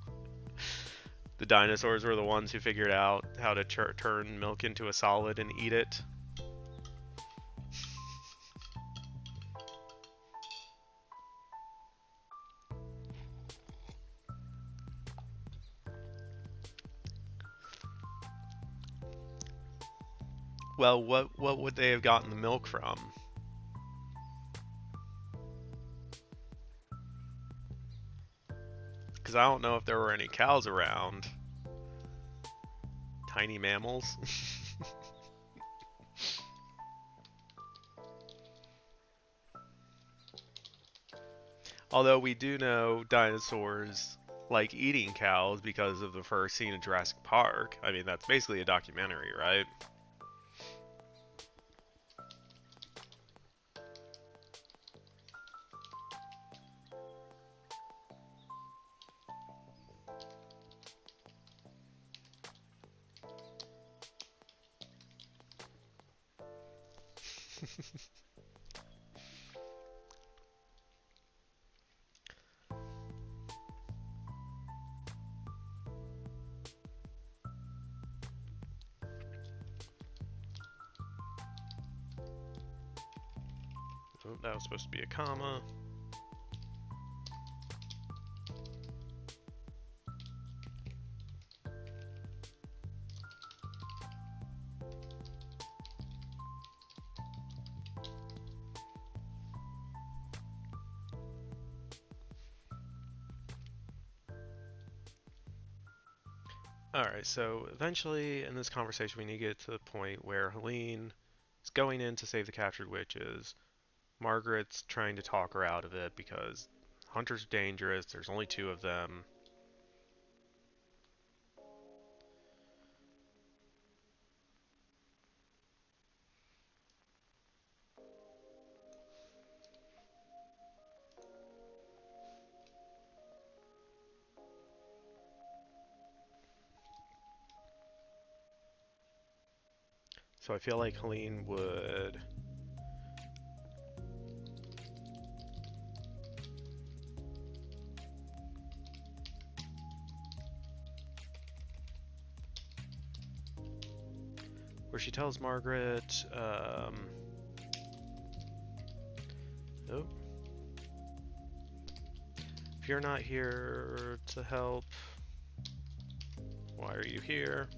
The dinosaurs were the ones who figured out how to turn milk into a solid and eat it. Well, what would they have gotten the milk from? Because I don't know if there were any cows around. Tiny mammals. Although we do know dinosaurs like eating cows because of the first scene in Jurassic Park. I mean, that's basically a documentary, right? Oh, that was supposed to be a comma. Alright, so eventually in this conversation we need to get to the point where Helene is going in to save the captured witches. Margaret's trying to talk her out of it because hunters are dangerous, there's only two of them. So I feel like Helene would... where she tells Margaret, oh. If you're not here to help, why are you here?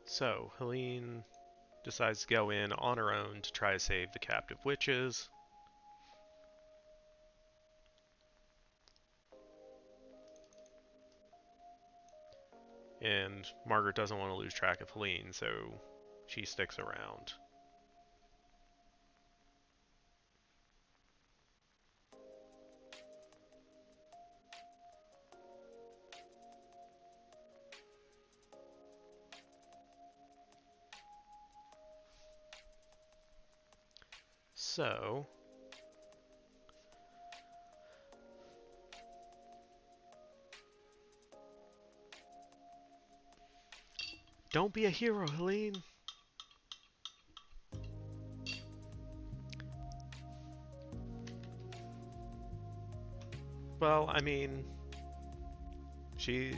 So, Helene decides to go in on her own to try to save the captive witches. And Margaret doesn't want to lose track of Helene, so she sticks around. So, don't be a hero, Helene. Well, I mean, she's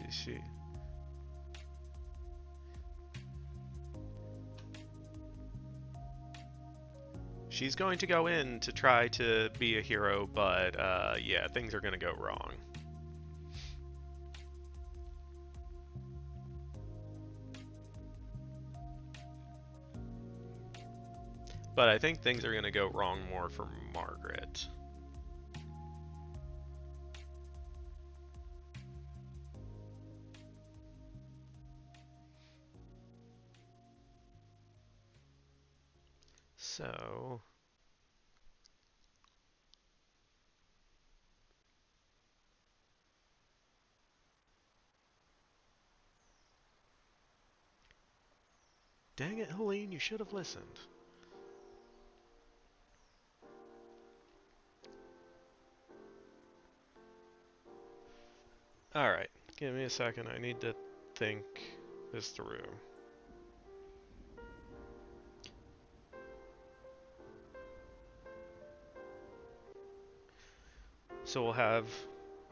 going to go in to try to be a hero, but yeah, things are going to go wrong. But I think things are going to go wrong more for Margaret. So... Dang it, Helene, you should have listened. Alright, give me a second. I need to think this through. So we'll have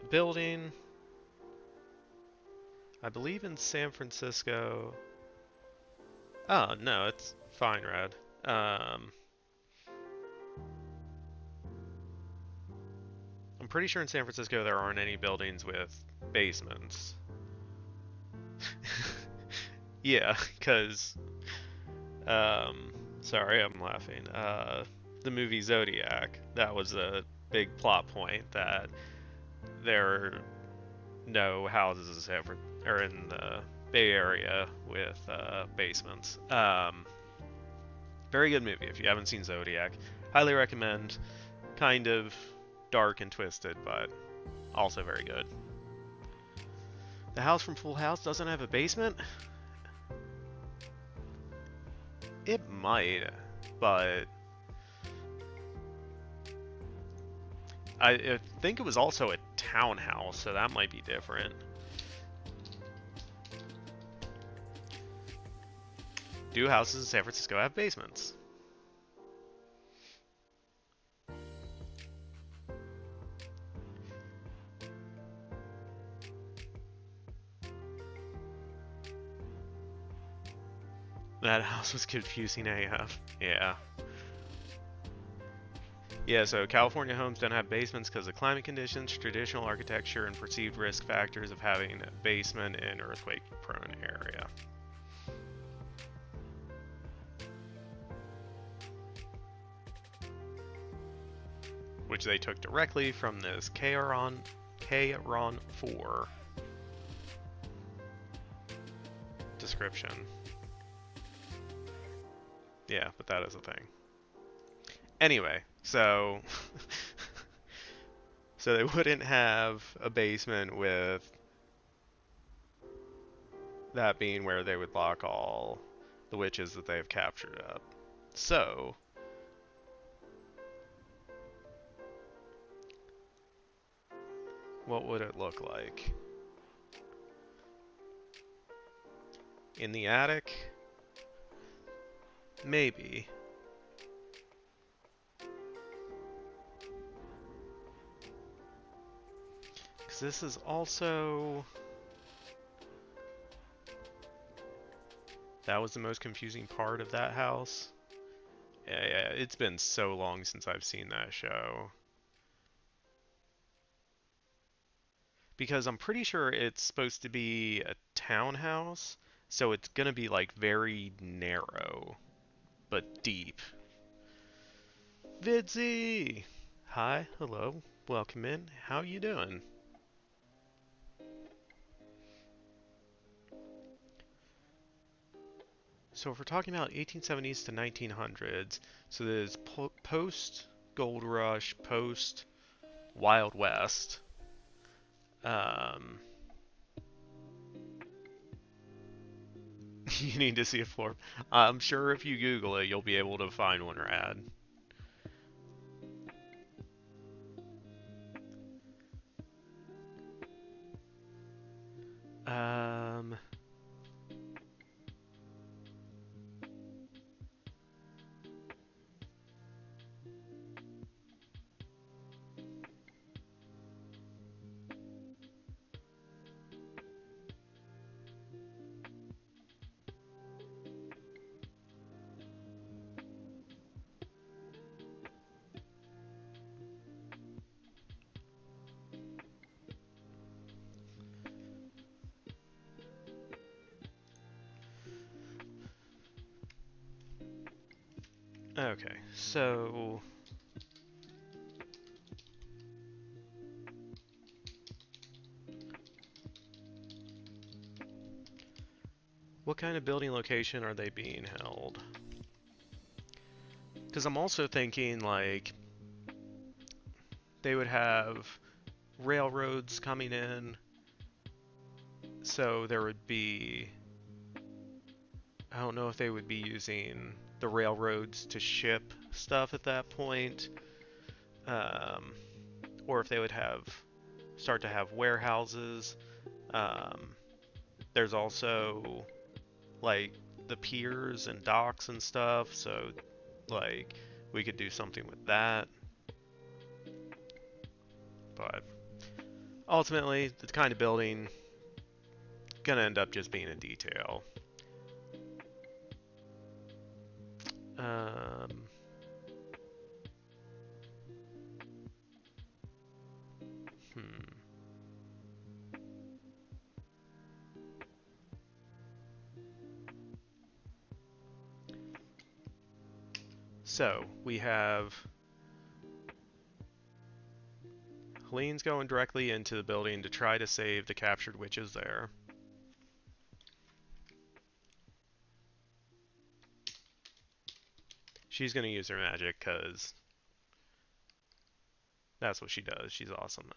a building, I believe in San Francisco. Oh, no, it's fine, Rad. I'm pretty sure in San Francisco there aren't any buildings with basements. Yeah, because, sorry, I'm laughing. The movie Zodiac, that was a big plot point that there are no houses in or in the Bay Area with basements. Very good movie if you haven't seen Zodiac. Highly recommend. Kind of dark and twisted, but also very good. The house from Full House doesn't have a basement? It might, but I think it was also a townhouse, so that might be different. Do houses in San Francisco have basements? That house was confusing AF. Yeah. Yeah, so California homes don't have basements because of climate conditions, traditional architecture, and perceived risk factors of having a basement in earthquake-prone area. Which they took directly from this Kron 4 description. Yeah, but that is a thing. Anyway, so so they wouldn't have a basement, with that being where they would lock all the witches that they've captured up. So what would it look like? In the attic? Maybe. Because this is also... That was the most confusing part of that house. Yeah, it's been so long since I've seen that show. Because I'm pretty sure it's supposed to be a townhouse, so it's gonna be like very narrow, but deep. Vidzi! Hi, hello, welcome in. How you doing? So if we're talking about 1870s to 1900s, so there's post Gold Rush, post Wild West. You need to see a floor. I'm sure if you Google it, you'll be able to find one or add. Um, okay, so what kind of building location are they being held? Because I'm also thinking like they would have railroads coming in, so there would be I don't know if they would be using the railroads to ship stuff at that point, um, or if they would start to have warehouses. Um, there's also like the piers and docks and stuff, so like we could do something with that. But ultimately, the kind of building gonna end up just being a detail. Um, hmm. So we have Helene's going directly into the building to try to save the captured witches there. She's gonna use her magic because that's what she does. She's awesome.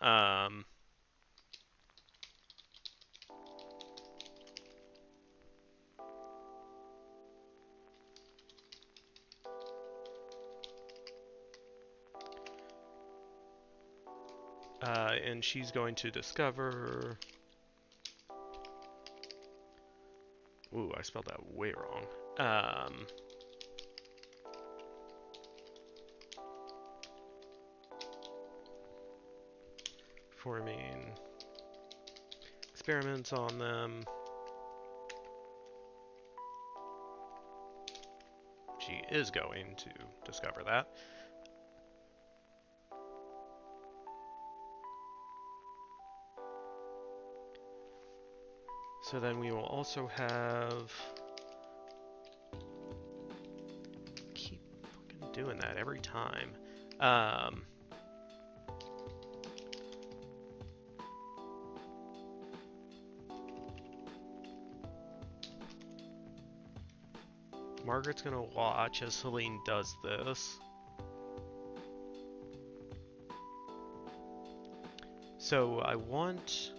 And she's going to discover. Ooh, I spelled that way wrong. Performing experiments on them. She is going to discover that. So then we will also have. Keep fucking doing that every time. Margaret's gonna watch as Helene does this. So I want,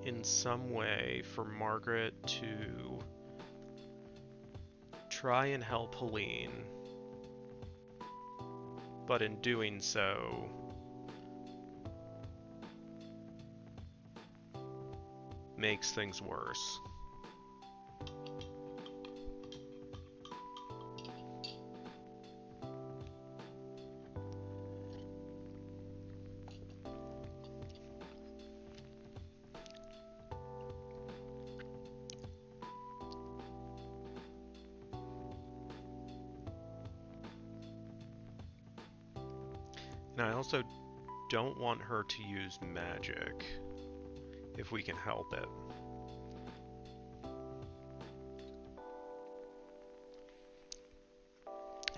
in some way, for Margaret to try and help Helene, but in doing so, makes things worse. And I also don't want her to use magic, if we can help it.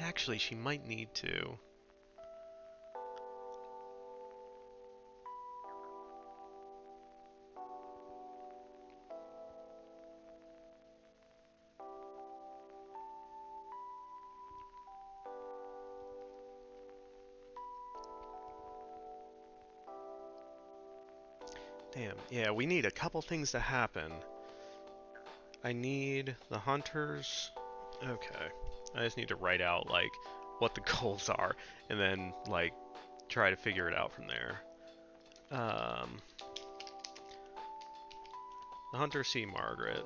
Actually, she might need to. Damn, yeah, we need a couple things to happen. I need the hunters. Okay. I just need to write out, like, what the goals are, and then, like, try to figure it out from there. The hunters see Margaret.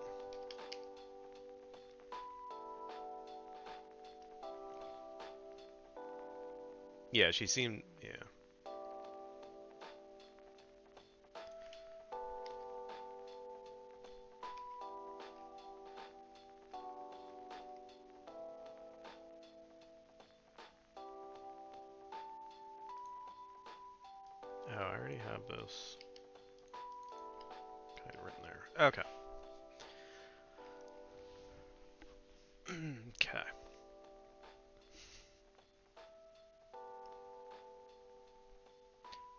Yeah, she seemed, yeah. Oh, I already have this kind of written there. Okay. Okay.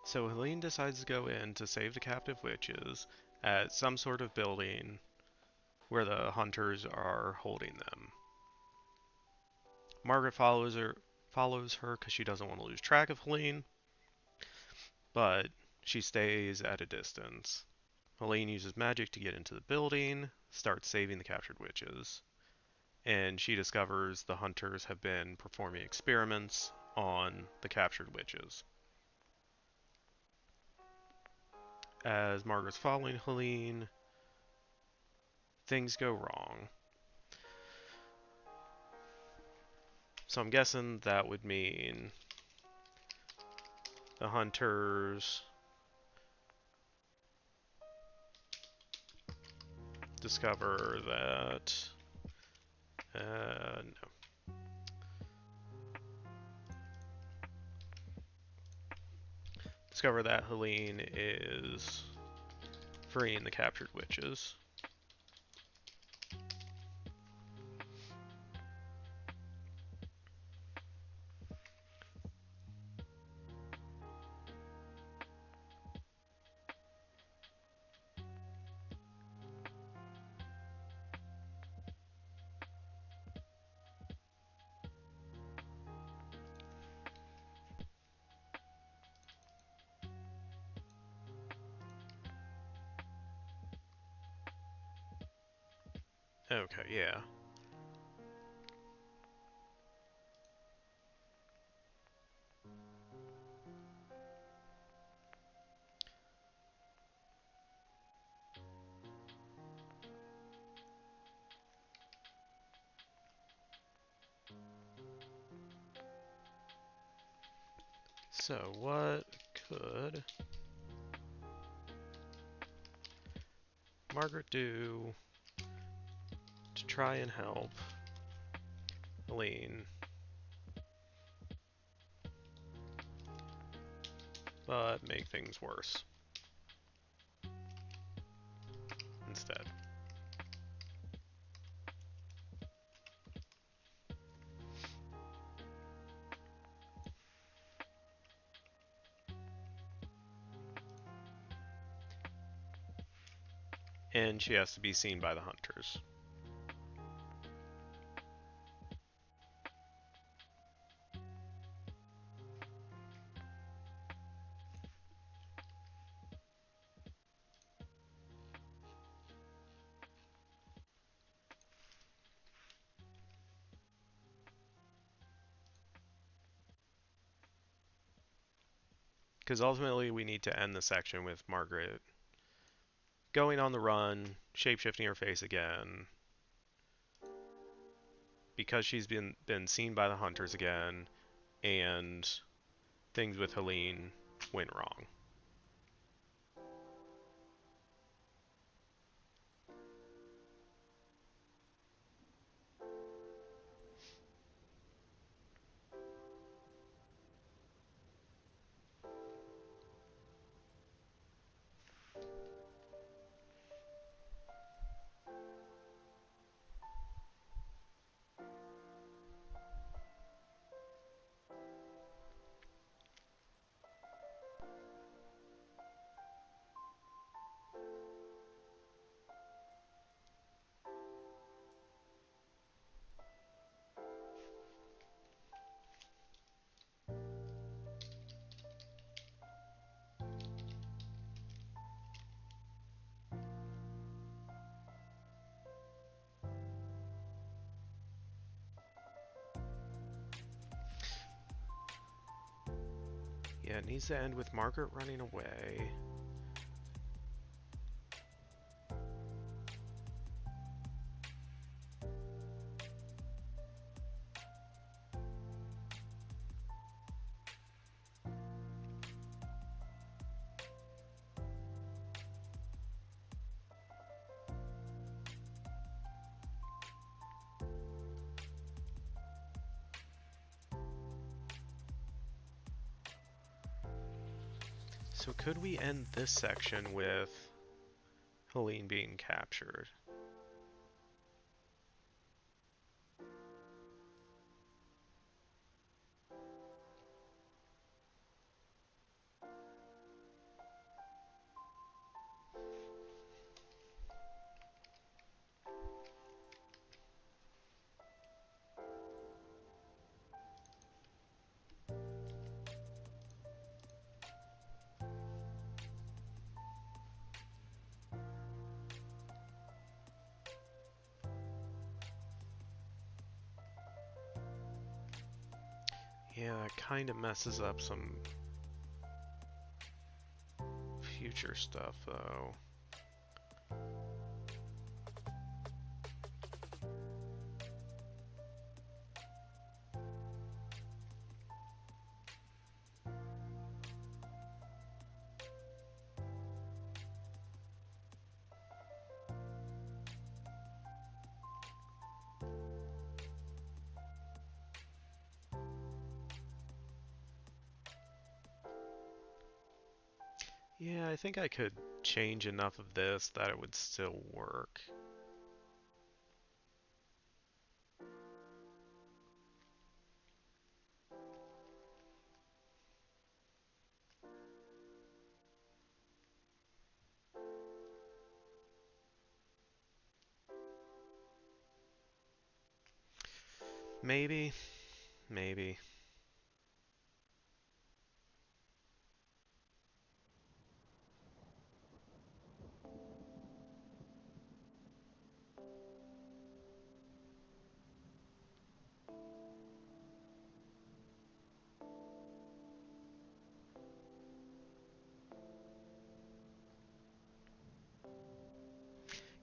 So Helene decides to go in to save the captive witches at some sort of building where the hunters are holding them. Margaret follows her because she doesn't want to lose track of Helene, but she stays at a distance. Helene uses magic to get into the building, starts saving the captured witches. and she discovers the hunters have been performing experiments on the captured witches. As Margaret's following Helene, things go wrong. So I'm guessing that would mean the hunters discover that no. Discover that Helene is freeing the captured witches. Okay, yeah. So what could Margaret do to try and help Helene, but make things worse instead? And she has to be seen by the hunters. Because ultimately we need to end the section with Margaret going on the run, shapeshifting her face again, because she's been seen by the hunters again, and things with Helene went wrong. Yeah, it needs to end with Margaret running away. So could we end this section with Helene being captured? Yeah, that kind of messes up some future stuff, though. Yeah, I think I could change enough of this that it would still work. Maybe, maybe.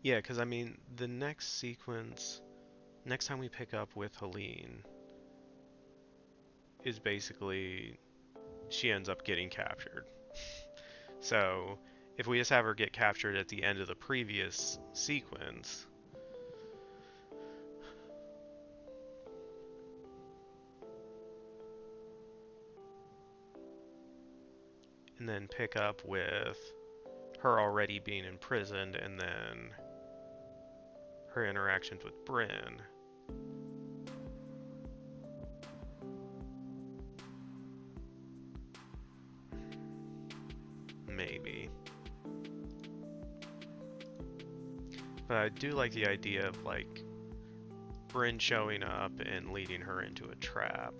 Yeah, because I mean, the next sequence, next time we pick up with Helene, is basically she ends up getting captured. So, if we just have her get captured at the end of the previous sequence, and then pick up with her already being imprisoned, and then her interactions with Bryn. Maybe. But I do like the idea of, like, Bryn showing up and leading her into a trap.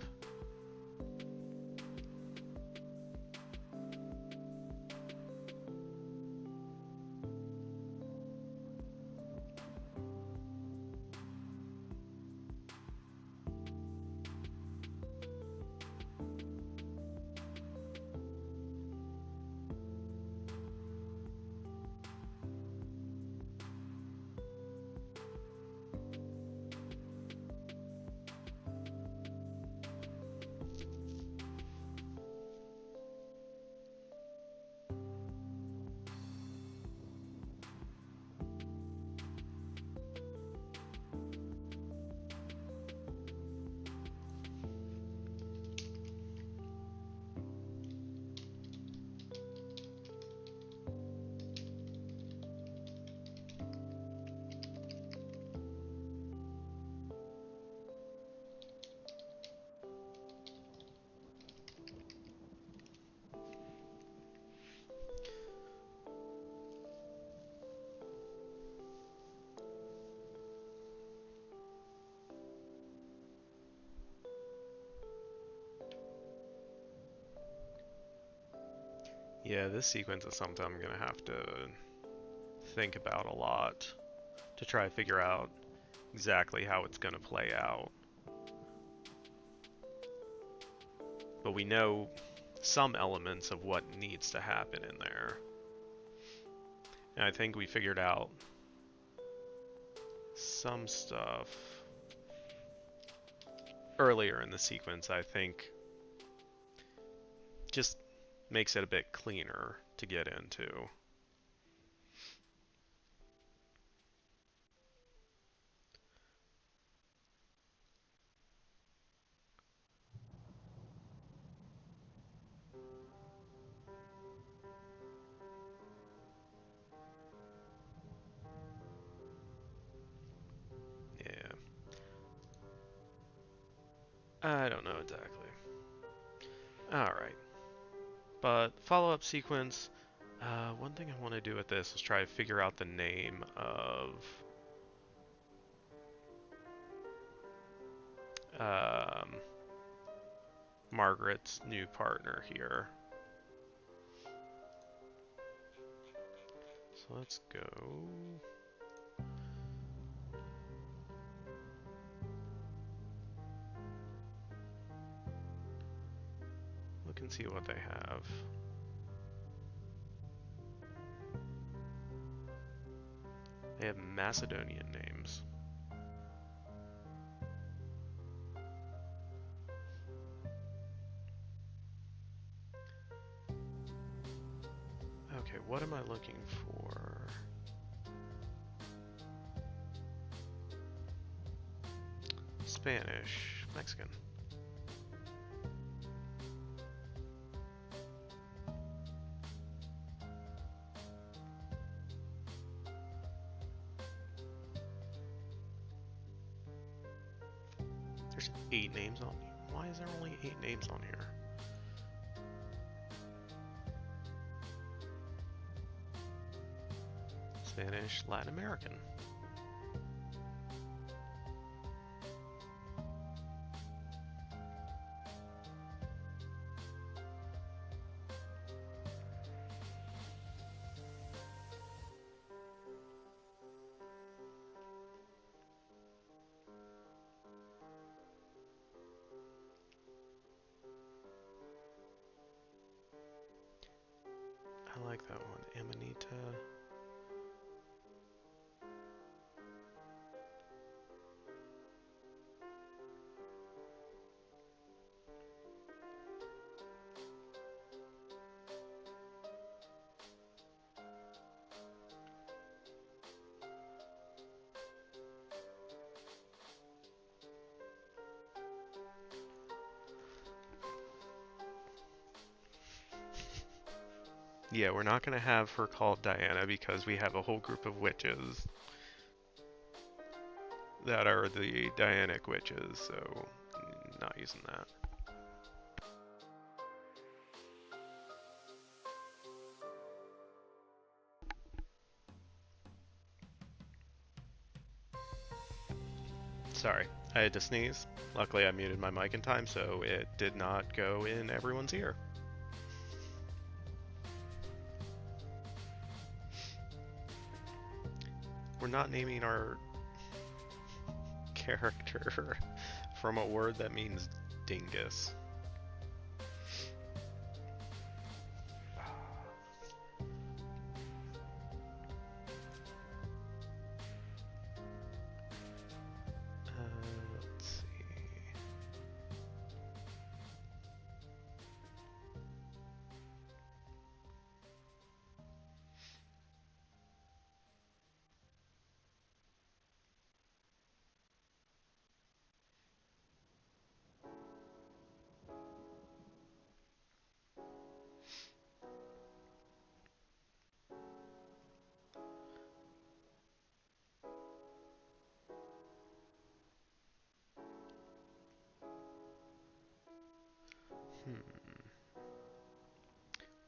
Yeah, this sequence is something I'm gonna have to think about a lot to try to figure out exactly how it's gonna play out. But we know some elements of what needs to happen in there. And I think we figured out some stuff earlier in the sequence. I think just makes it a bit cleaner to get into. Yeah. I don't know exactly. Alright. But follow-up sequence. One thing I want to do with this is try to figure out the name of um, Margaret's new partner here. So let's go. can see what they have. They have Macedonian names. Okay, what am I looking for? Spanish, Mexican. There's 8 names on here. Why is there only 8 names on here? Spanish, Latin American. I like that one. Amanita. Yeah, we're not going to have her called Diana because we have a whole group of witches that are the Dianic witches, so not using that. Sorry, I had to sneeze. Luckily I muted my mic in time, so it did not go in everyone's ear. We're not naming our character from a word that means dingus. Let's see.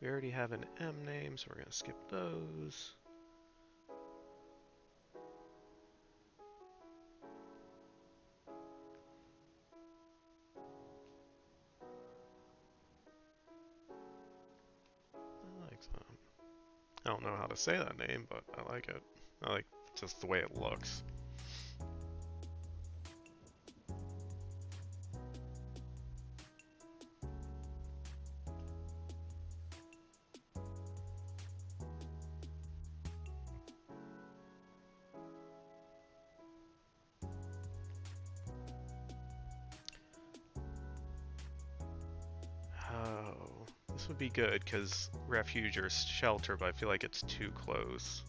We already have an M name, so we're going to skip those. I like that. I don't know how to say that name, but I like it. I like just the way it looks. Oh, this would be good because refuge or shelter, but I feel like it's too close.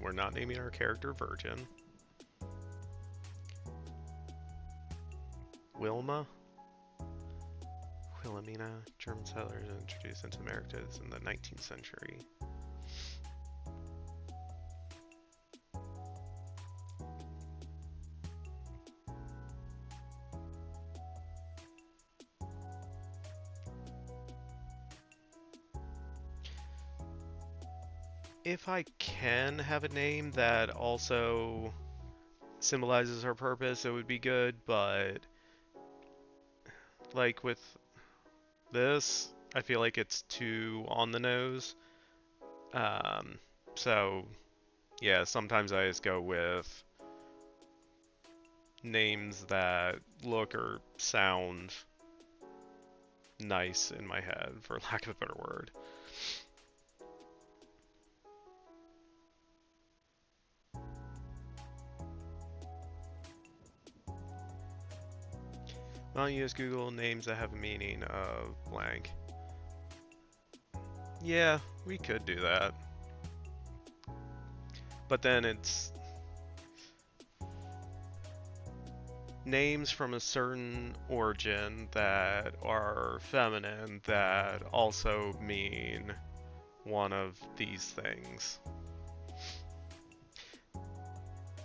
We're not naming our character Virgin. Wilma? Wilhelmina, German settlers introduced into Americas in the 19th century. If I can have a name that also symbolizes her purpose, it would be good, but like with this, I feel like it's too on the nose. So yeah, sometimes I just go with names that look or sound nice in my head, for lack of a better word. I'll use Google names that have a meaning of blank. Yeah, we could do that. But then it's names from a certain origin that are feminine that also mean one of these things.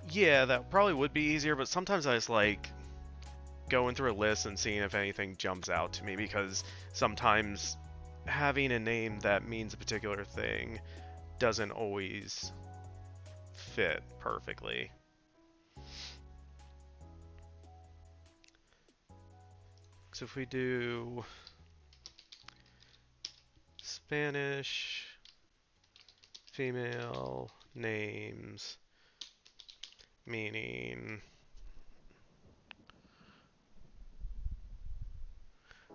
Yeah, that probably would be easier, but sometimes I just like going through a list and seeing if anything jumps out to me, because sometimes having a name that means a particular thing doesn't always fit perfectly. So if we do Spanish female names meaning,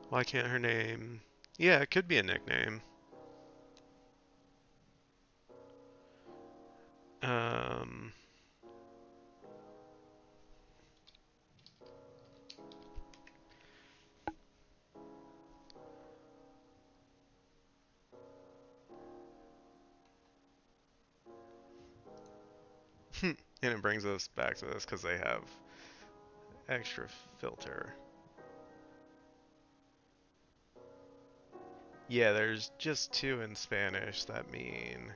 why can't her name? Yeah, it could be a nickname. Um, and it brings us back to this because they have extra filter. Yeah, there's just two in Spanish that mean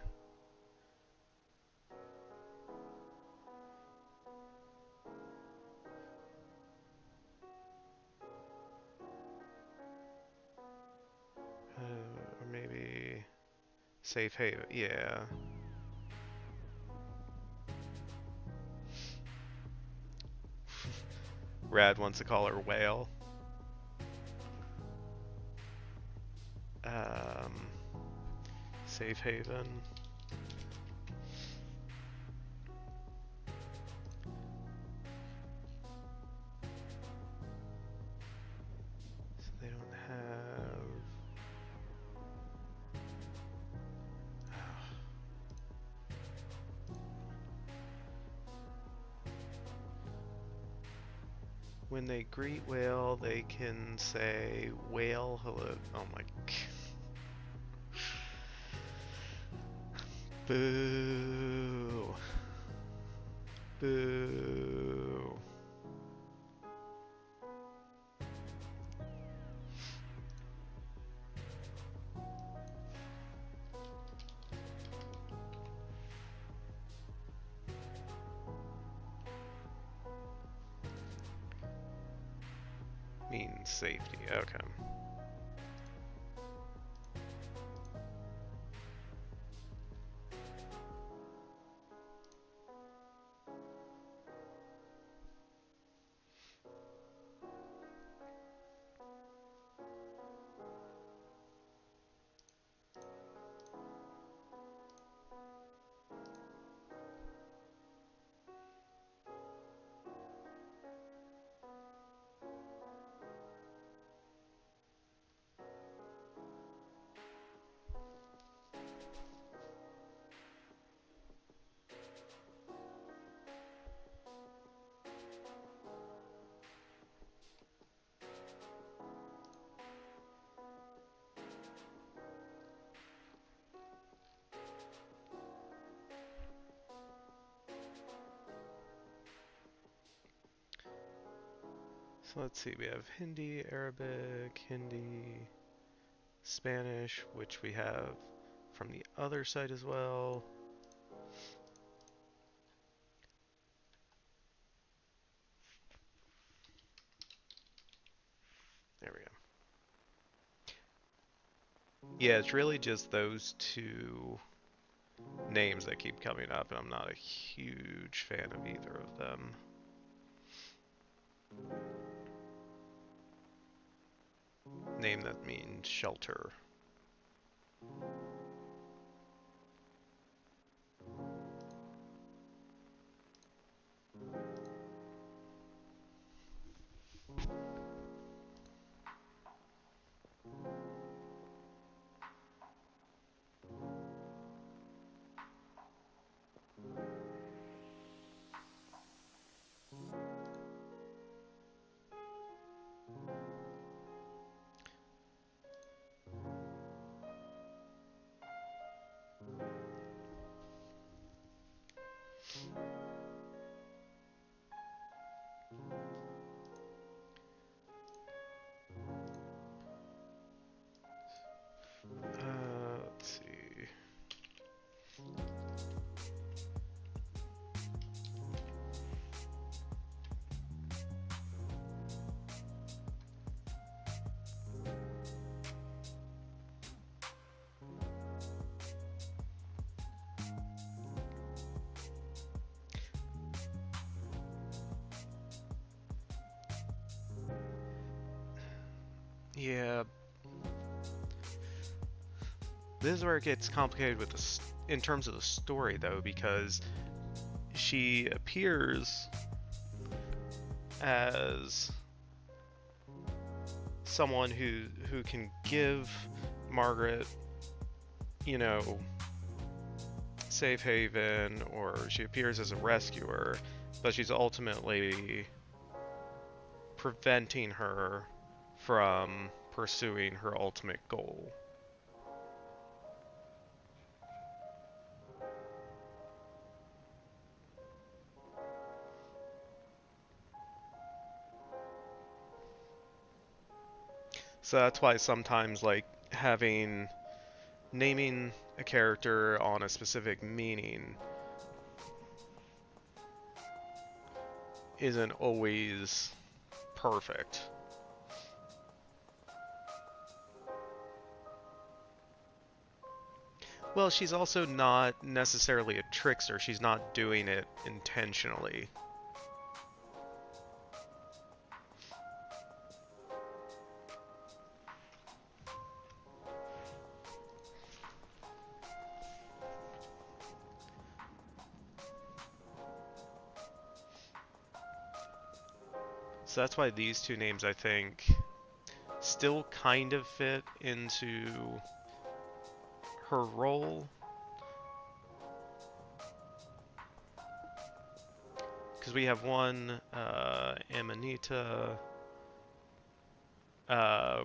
or maybe safe haven. Yeah. Rad wants to call her whale. Um, safe haven. So they don't have. When they greet whale, they can say whale hello. Oh my. Boo. Boo. Means safety. Okay. So let's see, we have Hindi, Arabic, Hindi, Spanish, which we have from the other side as well. There we go. Yeah, it's really just those two names that keep coming up, and I'm not a huge fan of either of them. Name that means shelter. Let's see. Yeah, this is where it gets complicated with in terms of the story, though, because she appears as someone who can give Margaret, you know, safe haven, or she appears as a rescuer, but she's ultimately preventing her from pursuing her ultimate goal. So that's why sometimes, like, naming a character on a specific meaning isn't always perfect. Well, she's also not necessarily a trickster. She's not doing it intentionally. So that's why these two names, I think, still kind of fit into her role. Because we have one, Amanita,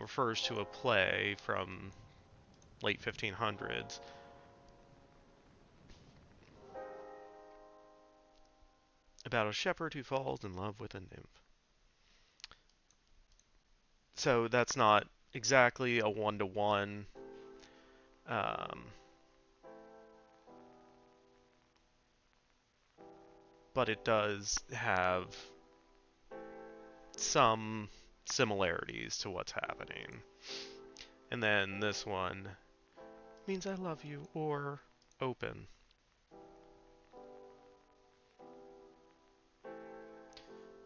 refers to a play from late 1500s. About a shepherd who falls in love with a nymph. So that's not exactly a one-to-one. But it does have some similarities to what's happening. And then this one means I love you, or open.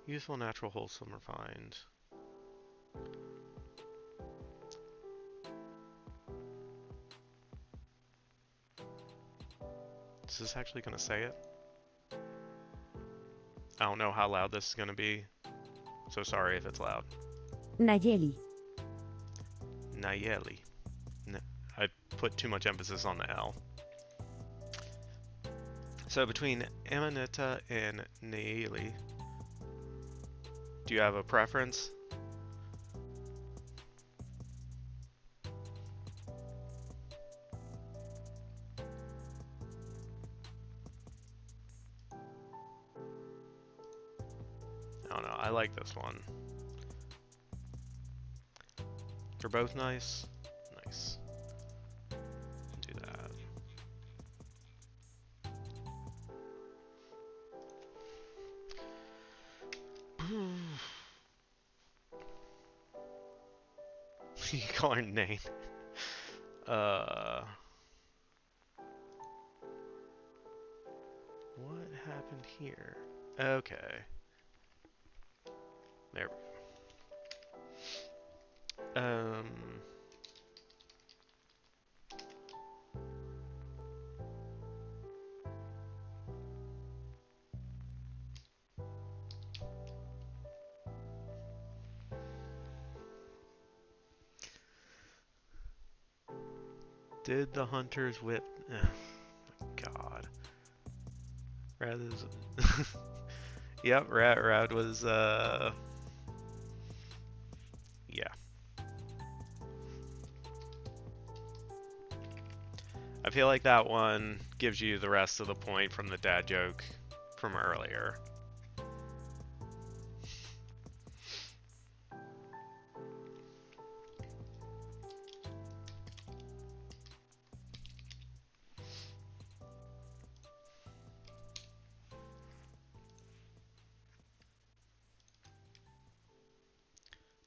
Useful, natural, wholesome, refined. Is this actually going to say it? I don't know how loud this is going to be, so sorry if it's loud. Nayeli. Nayeli. I put too much emphasis on the L. So between Amanita and Nayeli, do you have a preference? I don't know, I like this one. They're both nice. Nice. Do that. You call her name. What happened here? Okay. There we go. Did the hunters whip? Oh, God. Rad is. Yep, Rad was. Yeah. I feel like that one gives you the rest of the point from the dad joke from earlier.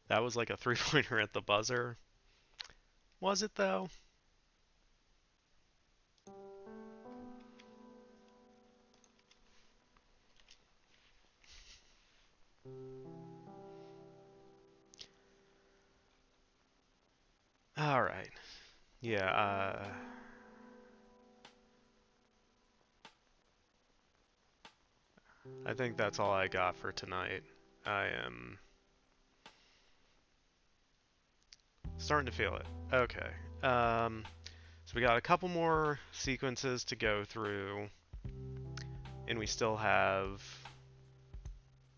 That was like a three-pointer at the buzzer. Was it though? All right. Yeah, I think that's all I got for tonight. I am starting to feel it. Okay. So we got a couple more sequences to go through, and we still have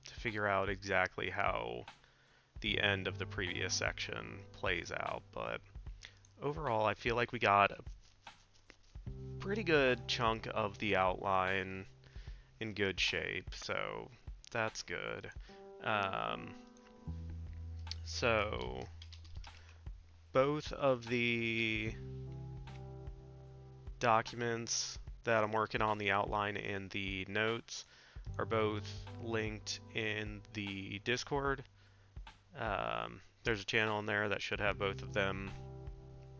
to figure out exactly how the end of the previous section plays out. But overall, I feel like we got a pretty good chunk of the outline in good shape, so that's good. Um, so both of the documents that I'm working on, the outline and the notes, are both linked in the Discord. There's a channel in there that should have both of them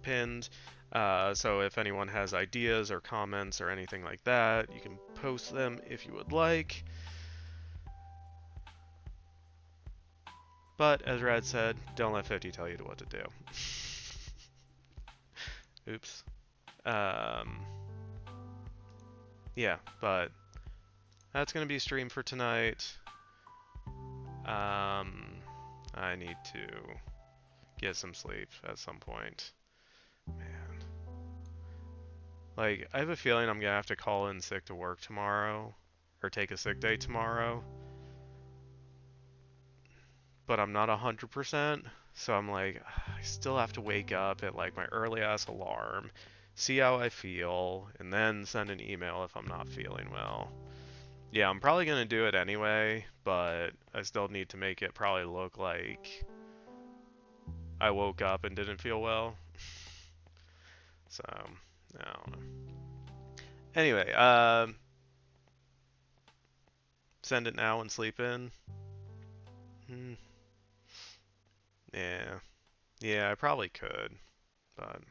pinned. So if anyone has ideas or comments or anything like that, you can post them if you would like. But as Rad said, don't let 50 tell you what to do. Oops. Yeah, but that's going to be a stream for tonight. I need to get some sleep at some point. Man. Like, I have a feeling I'm going to have to call in sick to work tomorrow, or take a sick day tomorrow. But I'm not 100%, so I'm like, I still have to wake up at like my early ass alarm, see how I feel, and then send an email if I'm not feeling well. Yeah, I'm probably gonna do it anyway, but I still need to make it probably look like I woke up and didn't feel well. So, I don't know. Anyway, send it now and sleep in. Hmm. Yeah. Yeah, I probably could, but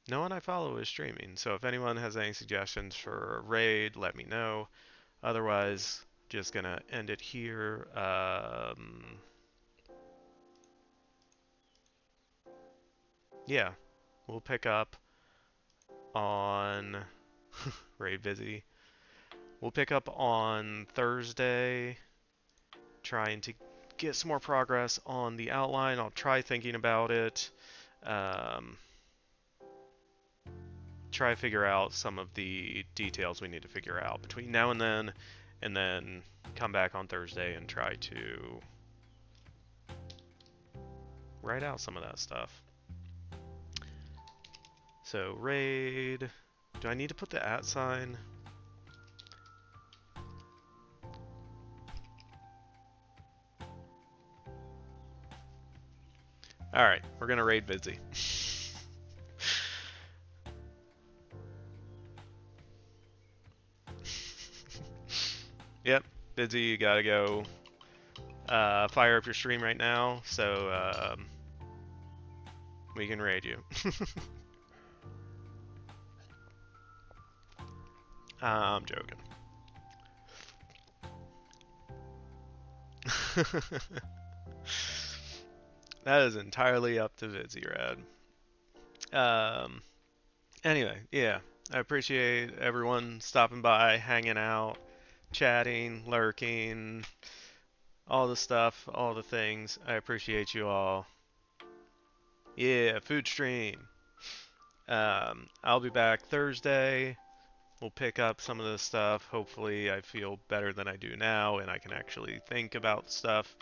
no one I follow is streaming, so if anyone has any suggestions for a raid, let me know. Otherwise, just gonna end it here. Yeah, we'll pick up on raid busy. We'll pick up on Thursday, trying to get some more progress on the outline. I'll try thinking about it. Um, try to figure out some of the details we need to figure out between now and then come back on Thursday and try to write out some of that stuff. So raid, do I need to put the @ sign? Alright, we're gonna raid busy. Yep, busy, you gotta go fire up your stream right now, so we can raid you. I'm joking. That is entirely up to Vizzy Rad. Anyway, yeah, I appreciate everyone stopping by, hanging out, chatting, lurking, all the stuff, all the things. I appreciate you all. Yeah, food stream. I'll be back Thursday. We'll pick up some of this stuff. Hopefully, I feel better than I do now, and I can actually think about stuff.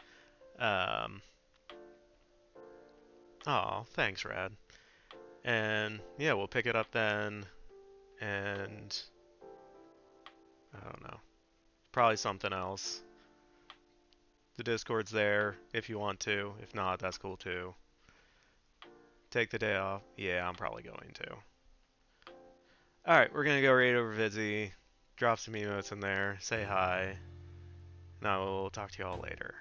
Oh, thanks, Rad. And yeah, we'll pick it up then. And I don't know. Probably something else. The Discord's there if you want to. If not, that's cool too. Take the day off. Yeah, I'm probably going to. Alright, we're gonna go raid over Vizzy. Drop some emotes in there. Say hi. And I will talk to y'all later.